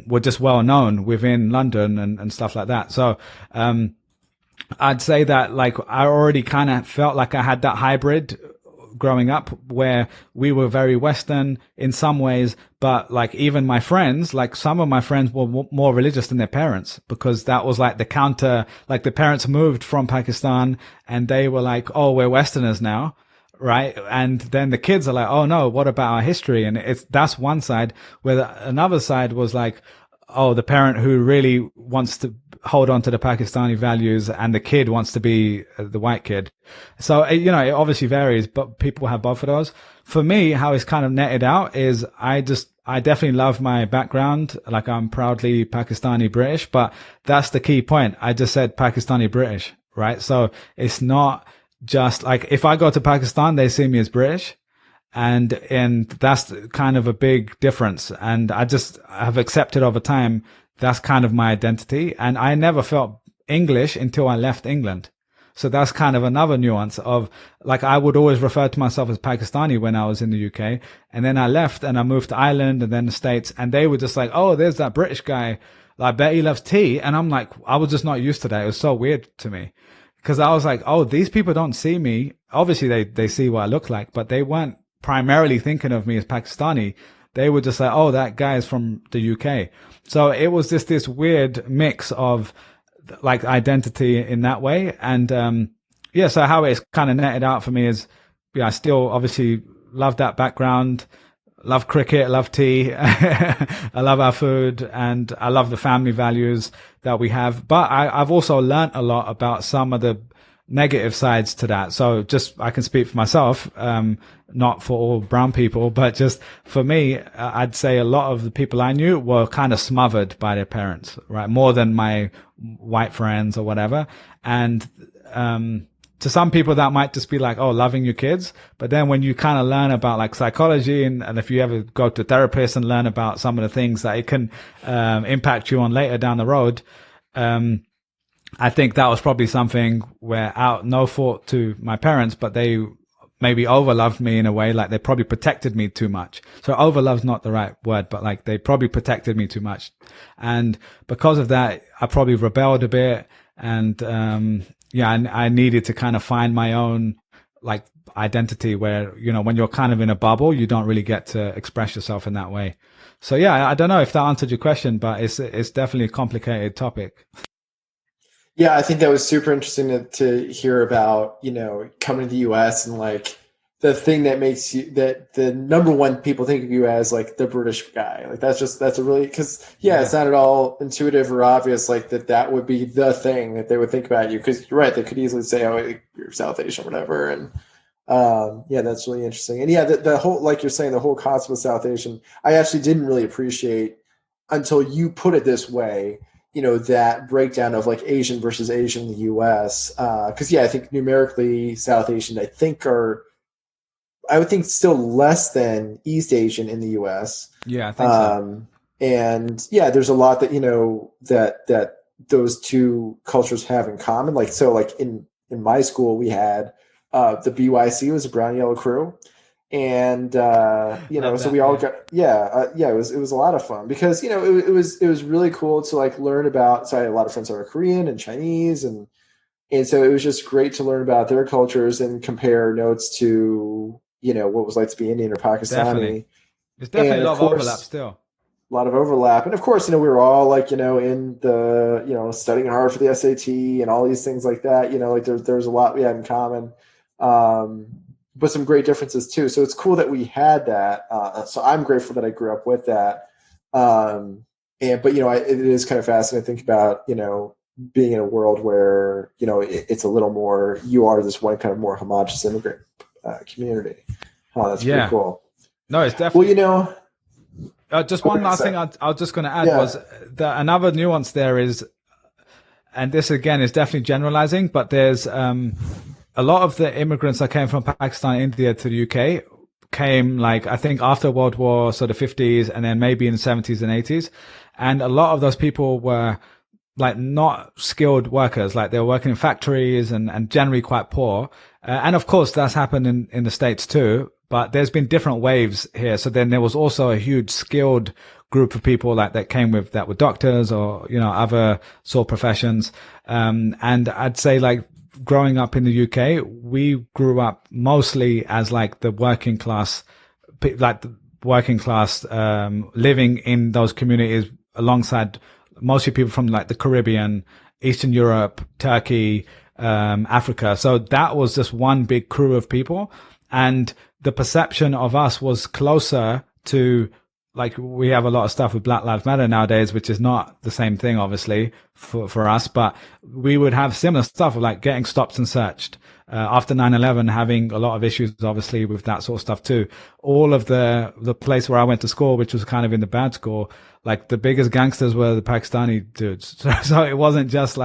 S2: were just well known within London and stuff like that. So I'd say that, like, I already kind of felt like I had that hybrid growing up, where we were very Western in some ways, but like even my friends, like some of my friends were more religious than their parents, because that was like the counter, like the parents moved from Pakistan and they were like, oh, we're Westerners now. Right. And then the kids are like, oh no, what about our history? And that's one side, where another side was like, oh, the parent who really wants to hold on to the Pakistani values, and the kid wants to be the white kid. So, it obviously varies, but people have both of those. For me, how it's kind of netted out is I definitely love my background. Like, I'm proudly Pakistani British, but that's the key point. I just said Pakistani British, right? So it's not just like, if I go to Pakistan, they see me as British. And that's kind of a big difference. And I just have accepted over time that's kind of my identity. And I never felt English until I left England. So that's kind of another nuance of, like, I would always refer to myself as Pakistani when I was in the UK. And then I left and I moved to Ireland and then the States, and they were just like, oh, there's that British guy. I bet he loves tea. And I'm like, I was just not used to that. It was so weird to me, because I was like, oh, these people don't see me. Obviously they see what I look like, but they weren't primarily thinking of me as Pakistani. They were just like, oh, that guy is from the UK. So it was just this weird mix of, like, identity in that way. And yeah, so how it's kind of netted out for me is, yeah, I still obviously love that background, love cricket, love tea. I love our food, and I love the family values that we have. But I've also learned a lot about some of the negative sides to that. So just, I can speak for myself, not for all brown people, but just for me, I'd say a lot of the people I knew were kind of smothered by their parents, right? More than my white friends or whatever. And, to some people that might just be like, oh, loving your kids. But then when you kind of learn about, like, psychology, and if you ever go to a therapist and learn about some of the things that it can, impact you on later down the road, I think that was probably something where, out no fault to my parents, but they maybe overloved me in a way, like they probably protected me too much. So overlove's not the right word, but like they probably protected me too much. And because of that, I probably rebelled a bit. And, yeah, I needed to kind of find my own, like, identity, where, when you're kind of in a bubble, you don't really get to express yourself in that way. So yeah, I don't know if that answered your question, but it's definitely a complicated topic.
S1: Yeah, I think that was super interesting to hear about, coming to the US, and like the thing that makes you, that the number one people think of you as, like, the British guy. Like, that's a really, because yeah, it's
S2: Yeah.
S1: not at all intuitive or obvious, like that would be the thing that they would think about you, because you're right, they could easily say, oh, you're South Asian or whatever. And yeah, that's really interesting. And yeah, the whole, like you're saying, the whole concept of South Asian, I actually didn't really appreciate until you put it this way, that breakdown of, like, Asian versus Asian in the US. Because yeah, I think numerically South Asian, I would think still less than East Asian in the US.
S2: Yeah, I think so.
S1: And yeah, there's a lot that, that those two cultures have in common. Like, so like in my school, we had the BYC was a brown yellow crew. And
S2: Love
S1: so we
S2: that.
S1: all
S2: Yeah.
S1: got it was a lot of fun because it was really cool to like learn about. So I had a lot of friends that were Korean and Chinese, and so it was just great to learn about their cultures and compare notes to what it was like to be Indian or
S2: Definitely.
S1: Pakistani.
S2: There's definitely
S1: And
S2: a
S1: of
S2: lot of overlap
S1: course,
S2: still.
S1: a lot of overlap. And of course, we were all like, in the, studying hard for the SAT and all these things like that. Like there's a lot we had in common, um, but some great differences too. So it's cool that we had that. So I'm grateful that I grew up with that. But it is kind of fascinating to think about, being in a world where, it's a little more, you are this one kind of more homogenous immigrant community. Oh, that's pretty
S2: Yeah.
S1: cool.
S2: No, it's
S1: Well,
S2: definitely. Just
S1: go
S2: one
S1: ahead,
S2: last thing
S1: Seth.
S2: I was just going to add
S1: Yeah.
S2: was that another nuance there is, and this again is definitely generalizing, but there's a lot of the immigrants that came from Pakistan, India to the UK came like I think after World War, so the 50s, and then maybe in the 70s and 80s, and a lot of those people were like not skilled workers, like they were working in factories and generally quite poor. And of course, that's happened in the States too. But there's been different waves here. So then there was also a huge skilled group of people like that came with that were doctors or, other sort of professions. And I'd say like growing up in the UK, we grew up mostly as like the working class, living in those communities alongside mostly people from like the Caribbean, Eastern Europe, Turkey, Africa. So that was just one big crew of people. And the perception of us was closer to, like, we have a lot of stuff with Black Lives Matter nowadays, which is not the same thing, obviously, for us, but we would have similar stuff of like getting stopped and searched. After 9/11, having a lot of issues, obviously, with that sort of stuff too. All of the place where I went to school, which was kind of in the bad school, like the biggest gangsters were the Pakistani dudes. So it wasn't just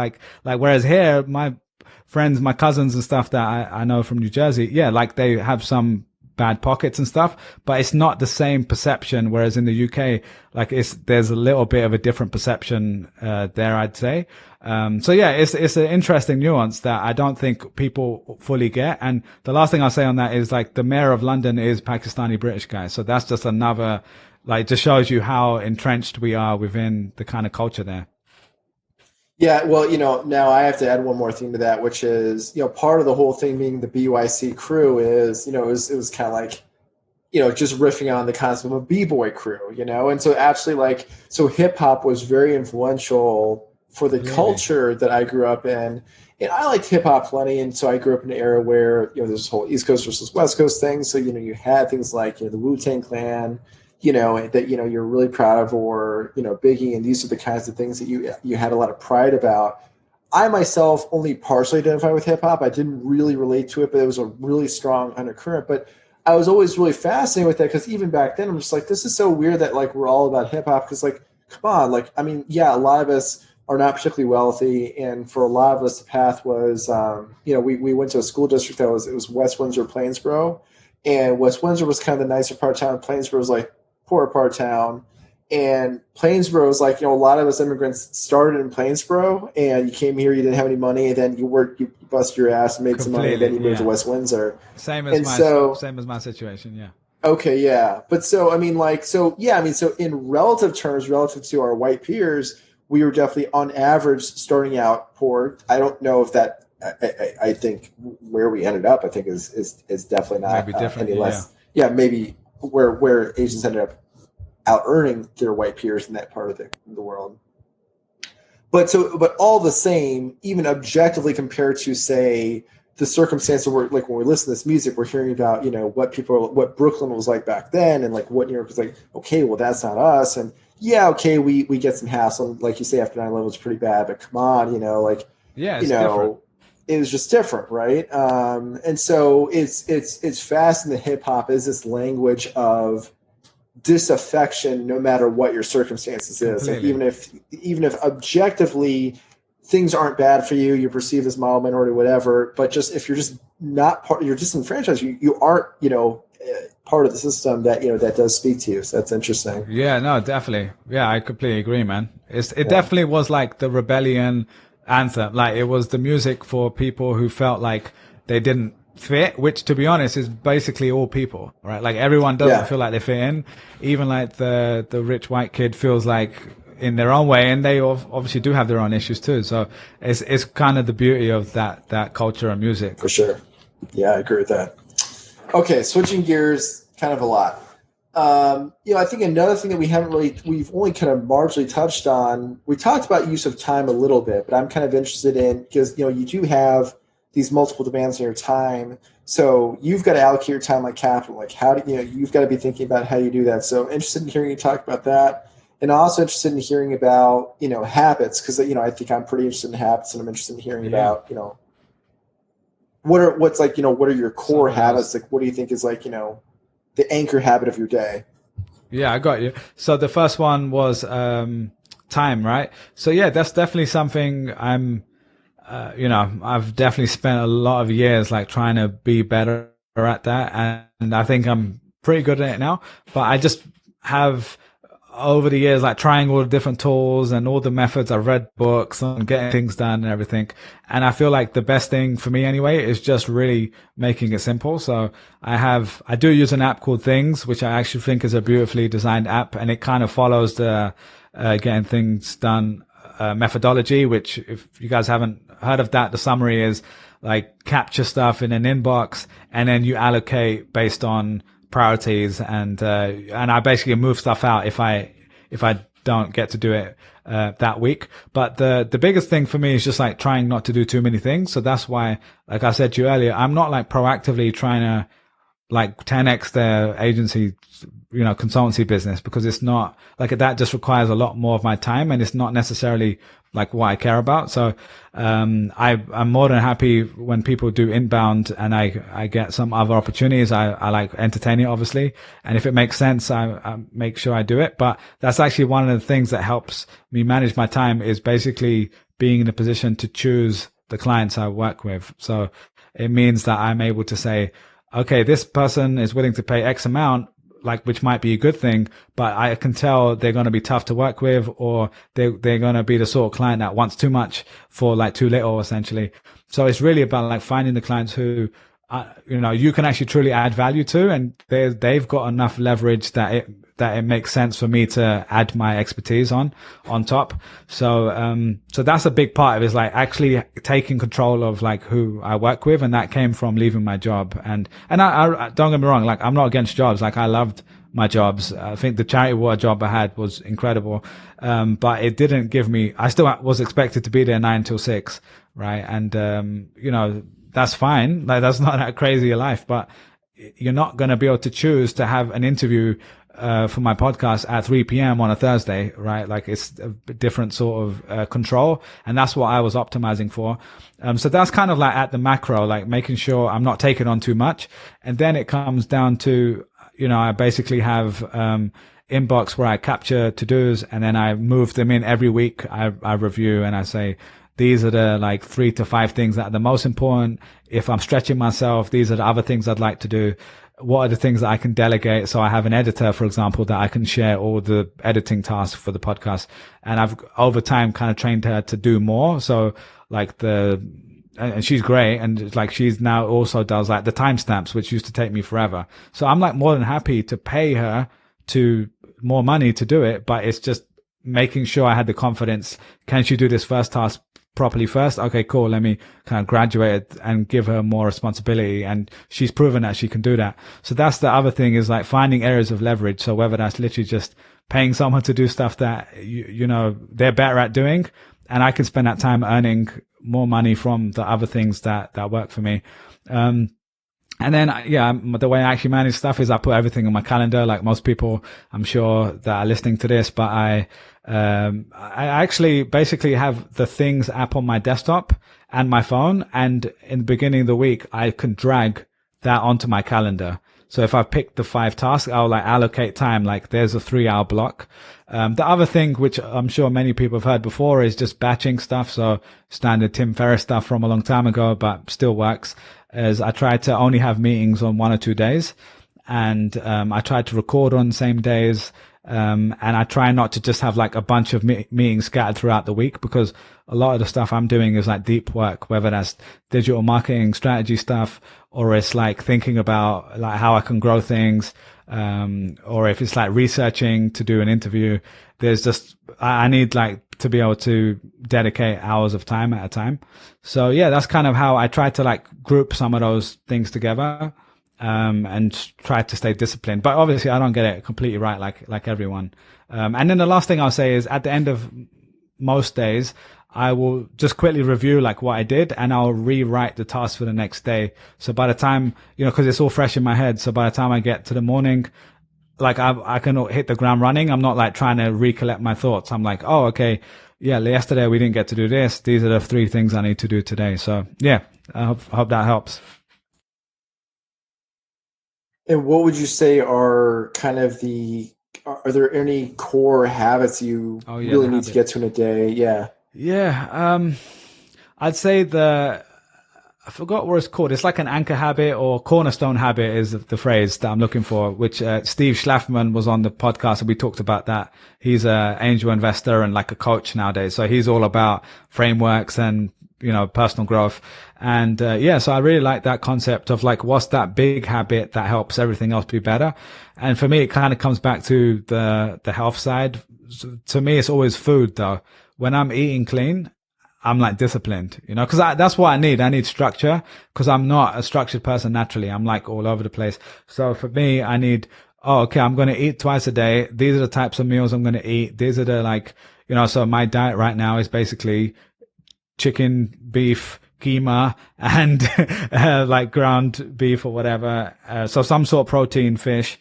S2: whereas here, my friends, my cousins and stuff that I know from New Jersey, yeah, like they have some bad pockets and stuff, but it's not the same perception. Whereas in the UK, like there's a little bit of a different perception, there, I'd say. So yeah, it's an interesting nuance that I don't think people fully get. And the last thing I'll say on that is like the mayor of London is Pakistani British guy. So that's just another, like, just shows you how entrenched we are within the kind of culture there.
S1: Yeah, well, now I have to add one more thing to that, which is, part of the whole thing being the BYC crew is, it was kind of like, just riffing on the concept of a b-boy crew, and so actually like, so hip hop was very influential for the
S2: Really?
S1: culture that I grew up in. And I liked hip hop plenty, and so I grew up in an era where there's this whole East Coast versus West Coast thing. So you had things like the Wu-Tang Clan, that you're really proud of, or Biggie, and these are the kinds of things that you had a lot of pride about. I myself only partially identify with hip hop. I didn't really relate to it, but it was a really strong undercurrent. But I was always really fascinated with that because even back then, I'm just like, this is so weird that like we're all about hip hop because like, come on, like I mean, yeah, a lot of us are not particularly wealthy, and for a lot of us, the path was, we went to a school district it was West Windsor, Plainsboro, and West Windsor was kind of the nicer part of town. Plainsboro was like poorer part of town. And Plainsboro is like, a lot of us immigrants started in Plainsboro and you came here, you didn't have any money, and then you worked, you busted your ass and made some money, and then
S2: Completely.
S1: you moved to
S2: Yeah.
S1: West Windsor.
S2: Same as
S1: And so,
S2: my situation. Yeah.
S1: okay, yeah. But so, I mean, like, so, yeah, I mean, so in relative terms, relative to our white peers, we were definitely on average starting out poor. I don't know if that, I think where we ended up, I think is definitely not
S2: Maybe different.
S1: any
S2: Yeah.
S1: less. Yeah, maybe where Asians ended up out earning their white peers in that part of the world. But all the same, even objectively compared to say the circumstances where like when we listen to this music, we're hearing about what Brooklyn was like back then, and like what New York was like. Okay, well that's not us, and yeah, okay, we get some hassle, like you say after 9/11 was pretty bad, but come on, like
S2: Yeah.
S1: you
S2: It's different.
S1: know it was just different, right? And so it's fascinating that hip hop is this language of disaffection no matter what your circumstances is, and
S2: Completely.
S1: even if objectively things aren't bad for you, you're perceived as mild minority, whatever, but just if you're just not part, you're disenfranchised, you aren't part of the system that, that does speak to you. So that's interesting.
S2: Yeah, no, definitely. Yeah, I completely agree, man. It
S1: Yeah.
S2: definitely was like the rebellion anthem. Like it was the music for people who felt like they didn't fit, which to be honest is basically all people, right? Like everyone doesn't
S1: Yeah.
S2: feel like they fit in. Even like the rich white kid feels like in their own way, and they obviously do have their own issues too. So it's kind of the beauty of that culture and music.
S1: For sure. Yeah, I agree with that. Okay, switching gears kind of a lot. I think another thing that we've only kind of marginally touched on, we talked about use of time a little bit, but I'm kind of interested in, because, you do have these multiple demands on your time. So you've got to allocate your time like capital. Like how do you've got to be thinking about how you do that. So interested in hearing you talk about that. And also interested in hearing about, habits, because, I think I'm pretty interested in habits, and I'm interested in hearing about, what are your core habits? Like, what do you think is like, the anchor habit of your day?
S2: Yeah, I got you. So the first one was time, right? So yeah, that's definitely something I've definitely spent a lot of years like trying to be better at that, and I think I'm pretty good at it now. But I just have over the years, like trying all the different tools and all the methods. I've read books on getting things done and everything. And I feel like the best thing for me anyway is just really making it simple. So I do use an app called Things, which I actually think is a beautifully designed app, and it kind of follows the, getting things done, methodology, which if you guys haven't heard of that, the summary is like capture stuff in an inbox and then you allocate based on priorities, and I basically move stuff out if I don't get to do it that week. But the biggest thing for me is just like trying not to do too many things. So that's why, like I said to you earlier, I'm not like proactively trying to like 10x their agency, consultancy business, because it's not like that just requires a lot more of my time, and it's not necessarily like what I care about. So, I'm more than happy when people do inbound and I get some other opportunities. I like entertain it, obviously. And if it makes sense, I make sure I do it. But that's actually one of the things that helps me manage my time, is basically being in a position to choose the clients I work with. So it means that I'm able to say, okay, this person is willing to pay X amount, like, which might be a good thing, but I can tell they're going to be tough to work with, or they're going to be the sort of client that wants too much for like too little, essentially. So it's really about like finding the clients who, you can actually truly add value to, and they've got enough leverage that it makes sense for me to add my expertise on top. So, so that's a big part of it, is like actually taking control of like who I work with. And that came from leaving my job. And I don't get me wrong, like I'm not against jobs. Like I loved my jobs. I think the charity water job I had was incredible. But it didn't give me, I still was expected to be there 9 till 6. Right. And, that's fine. Like that's not that crazy a life, but you're not going to be able to choose to have an interview for my podcast at 3 p.m. on a Thursday, right? Like it's a different sort of control, and that's what I was optimizing for. So that's kind of like at the macro, like making sure I'm not taking on too much. And then it comes down to, I basically have inbox where I capture to-dos, and then I move them in every week. I review and I say, these are the like 3 to 5 things that are the most important. If I'm stretching myself, these are the other things I'd like to do. What are the things that I can delegate? So I have an editor, for example, that I can share all the editing tasks for the podcast. And I've over time kind of trained her to do more. So like and she's great. And like she's now also does like the timestamps, which used to take me forever. So I'm like more than happy to pay her to more money to do it. But it's just making sure I had the confidence. Can she do this first task properly first? Okay, cool. Let me kind of graduate it and give her more responsibility. And she's proven that she can do that. So that's the other thing, is like finding areas of leverage. So whether that's literally just paying someone to do stuff that, they're better at doing, and I can spend that time earning more money from the other things that work for me. And then, the way I actually manage stuff is I put everything on my calendar, like most people, I'm sure, that are listening to this, but I actually basically have the Things app on my desktop and my phone. And in the beginning of the week, I can drag that onto my calendar. So if I've picked the 5 tasks, I'll like allocate time. Like there's a 3-hour block. The other thing, which I'm sure many people have heard before, is just batching stuff. So standard Tim Ferriss stuff from a long time ago, but still works, is I try to only have meetings on 1 or 2 days. and I try to record on the same days. And I try not to just have like a bunch of meetings scattered throughout the week, because a lot of the stuff I'm doing is like deep work, whether that's digital marketing strategy stuff, or it's like thinking about like how I can grow things, or if it's like researching to do an interview. There's just, I need like to be able to dedicate hours of time at a time. So yeah, that's kind of how I try to like group some of those things together. And try to stay disciplined. But obviously I don't get it completely right like everyone. And then the last thing I'll say is at the end of most days, I will just quickly review like what I did, and I'll rewrite the task for the next day. So by the time, cause it's all fresh in my head. So by the time I get to the morning, like I can hit the ground running. I'm not like trying to recollect my thoughts. I'm like, oh, okay. Yeah. Yesterday we didn't get to do this. These are the 3 things I need to do today. So yeah, I hope that helps.
S1: And what would you say are kind of are there any core habits you really need to get to in a day? Yeah.
S2: Yeah. I'd say I forgot what it's called. It's like an anchor habit, or cornerstone habit is the phrase that I'm looking for, which Steve Schlafman was on the podcast and we talked about that. He's an angel investor and like a coach nowadays. So he's all about frameworks and, personal growth. And, so I really like that concept of like, what's that big habit that helps everything else be better? And for me, it kind of comes back to the health side. So to me, it's always food though. When I'm eating clean, I'm like disciplined, cause that's what I need. I need structure, cause I'm not a structured person naturally. I'm like all over the place. So for me, I need, I'm going to eat twice a day. These are the types of meals I'm going to eat. These are the like, so my diet right now is basically chicken, beef, keema, and like ground beef or whatever. So some sort of protein, fish,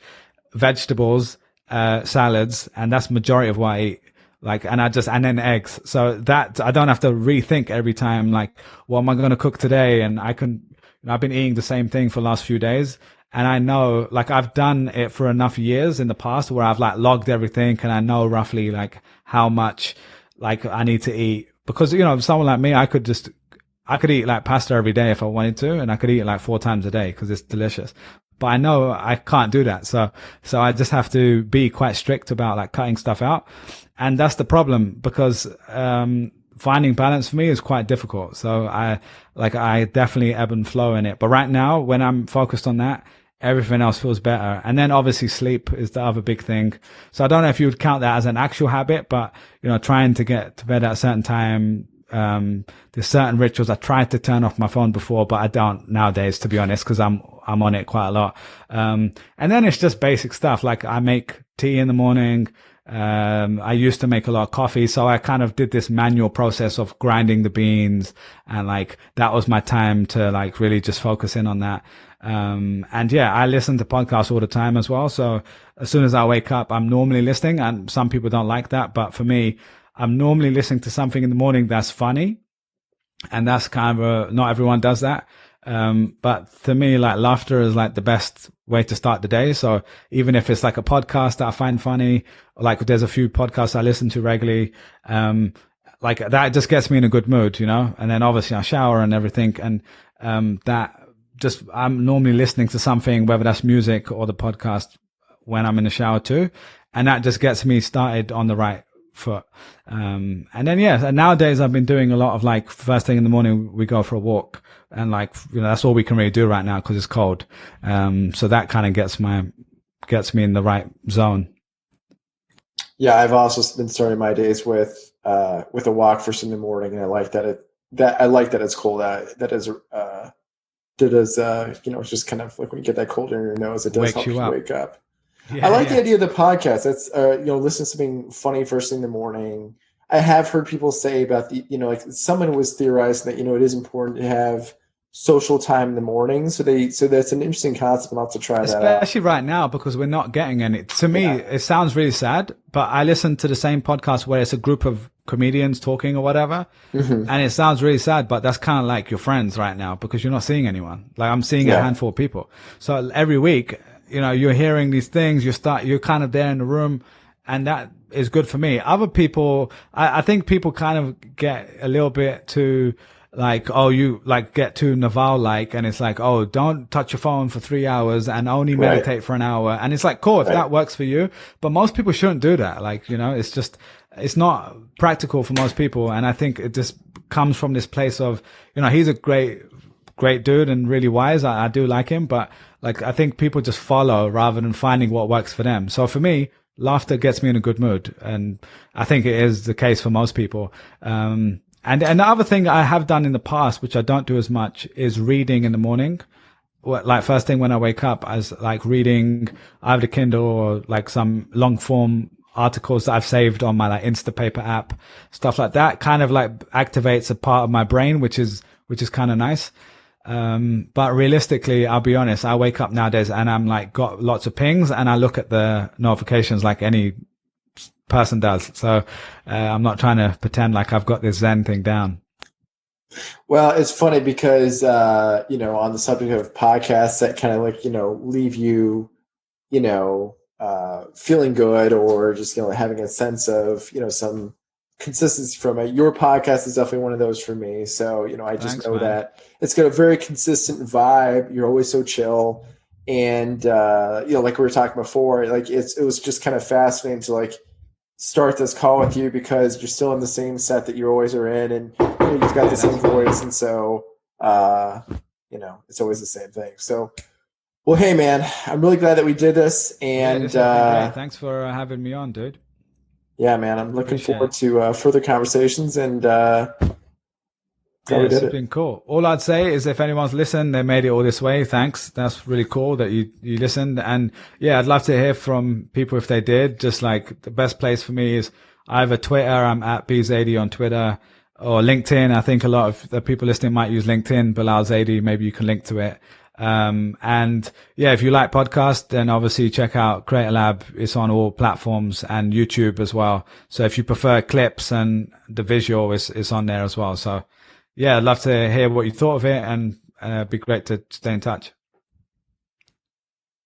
S2: vegetables, salads, and that's majority of what I eat. Like, and then eggs. So that I don't have to rethink every time, like, what am I going to cook today? And I've been eating the same thing for the last few days. And I know, like, I've done it for enough years in the past where I've like logged everything, and I know roughly like how much like I need to eat. Because, someone like me, I could eat like pasta every day if I wanted to, and I could eat it like 4 times a day because it's delicious. But I know I can't do that. So I just have to be quite strict about like cutting stuff out. And that's the problem, because, finding balance for me is quite difficult. So I definitely ebb and flow in it. But right now, when I'm focused on that, everything else feels better. And then obviously sleep is the other big thing. So I don't know if you would count that as an actual habit, but, trying to get to bed at a certain time. There's certain rituals. I tried to turn off my phone before, but I don't nowadays, to be honest, because I'm on it quite a lot. And then it's just basic stuff. Like I make tea in the morning. I used to make a lot of coffee, so I kind of did this manual process of grinding the beans, and like that was my time to like really just focus in on that. And yeah, I listen to podcasts all the time as well. So as soon as I wake up, I'm normally listening, and some people don't like that, but for me, I'm normally listening to something in the morning that's funny, and that's kind of not everyone does that. But to me, like laughter is like the best way to start the day. So even if it's like a podcast that I find funny, like there's a few podcasts I listen to regularly, like that just gets me in a good mood, and then obviously I shower and everything. And, I'm normally listening to something, whether that's music or the podcast, when I'm in the shower too. And that just gets me started on the right foot. And then, and nowadays I've been doing a lot of like first thing in the morning, we go for a walk, and like, that's all we can really do right now because it's cold. So that kind of gets me in the right zone.
S1: Yeah. I've also been starting my days with a walk first in the morning. And I like that it's cold out. That is, it's just kind of like when you get that cold in your nose, it does help you wake up. Yeah, I like the idea of the podcast. That's, listen to something funny first thing in the morning. I have heard people say about like someone was theorizing that, it is important to have social time in the morning. So that's an interesting concept, and I'll have to try that out.
S2: Especially right now, because we're not getting any. To me, it sounds really sad, but I listen to the same podcast where it's a group of comedians talking or whatever. Mm-hmm. And it sounds really sad, but that's kind of like your friends right now, because you're not seeing anyone. Like I'm seeing a handful of people. So every week, you're hearing these things, you're kind of there in the room, and that is good for me. Other people, I think people kind of get a little bit too, like, oh, you like get too Naval like, and it's like, oh, don't touch your phone for 3 hours and only meditate for an hour. And it's like, cool, if that works for you, but most people shouldn't do that. Like, you know, it's not practical for most people. And I think it just comes from this place of, you know, he's a great dude and really wise. I do like him, but like, I think people just follow rather than finding what works for them. So for me, laughter gets me in a good mood. And I think it is the case for most people. And the other thing I have done in the past, which I don't do as much, is reading in the morning. Like first thing when I wake up, as like reading either Kindle or like some long form articles that I've saved on my like Instapaper app, stuff like that kind of like activates a part of my brain, which is kind of nice. But realistically, I'll be honest, I wake up nowadays and I'm like got lots of pings and I look at the notifications like any person does. So I'm not trying to pretend like I've got this Zen thing down.
S1: Well, it's funny because you know, on the subject of podcasts that kind of like, you know, leave you, you know, feeling good or just, you know, having a sense of, you know, some consistency from it. Your podcast is definitely one of those for me. So, you know, I just know that it's got a very consistent vibe. You're always so chill. And you know, like we were talking before, like it was just kind of fascinating to like start this call with you because you're still in the same set that you always are in, and you know, you've got the same voice, and so you know, it's always the same thing. So, well, hey man, I'm really glad that we did this, and
S2: this great. Thanks for having me on, dude.
S1: Yeah, man, I'm looking forward to further conversations, and
S2: it's been cool. All I'd say is if anyone's listened, they made it all this way. Thanks. That's really cool that you listened. And yeah, I'd love to hear from people if they did. Just like the best place for me is either Twitter. I'm at Zaidi on Twitter, or LinkedIn. I think a lot of the people listening might use LinkedIn. Bilal Zaidi, maybe you can link to it. And yeah, if you like podcasts, then obviously check out Creator Lab. It's on all platforms and YouTube as well. So if you prefer clips and the visual, it's on there as well. So yeah, I'd love to hear what you thought of it, and it'd be great to stay in touch.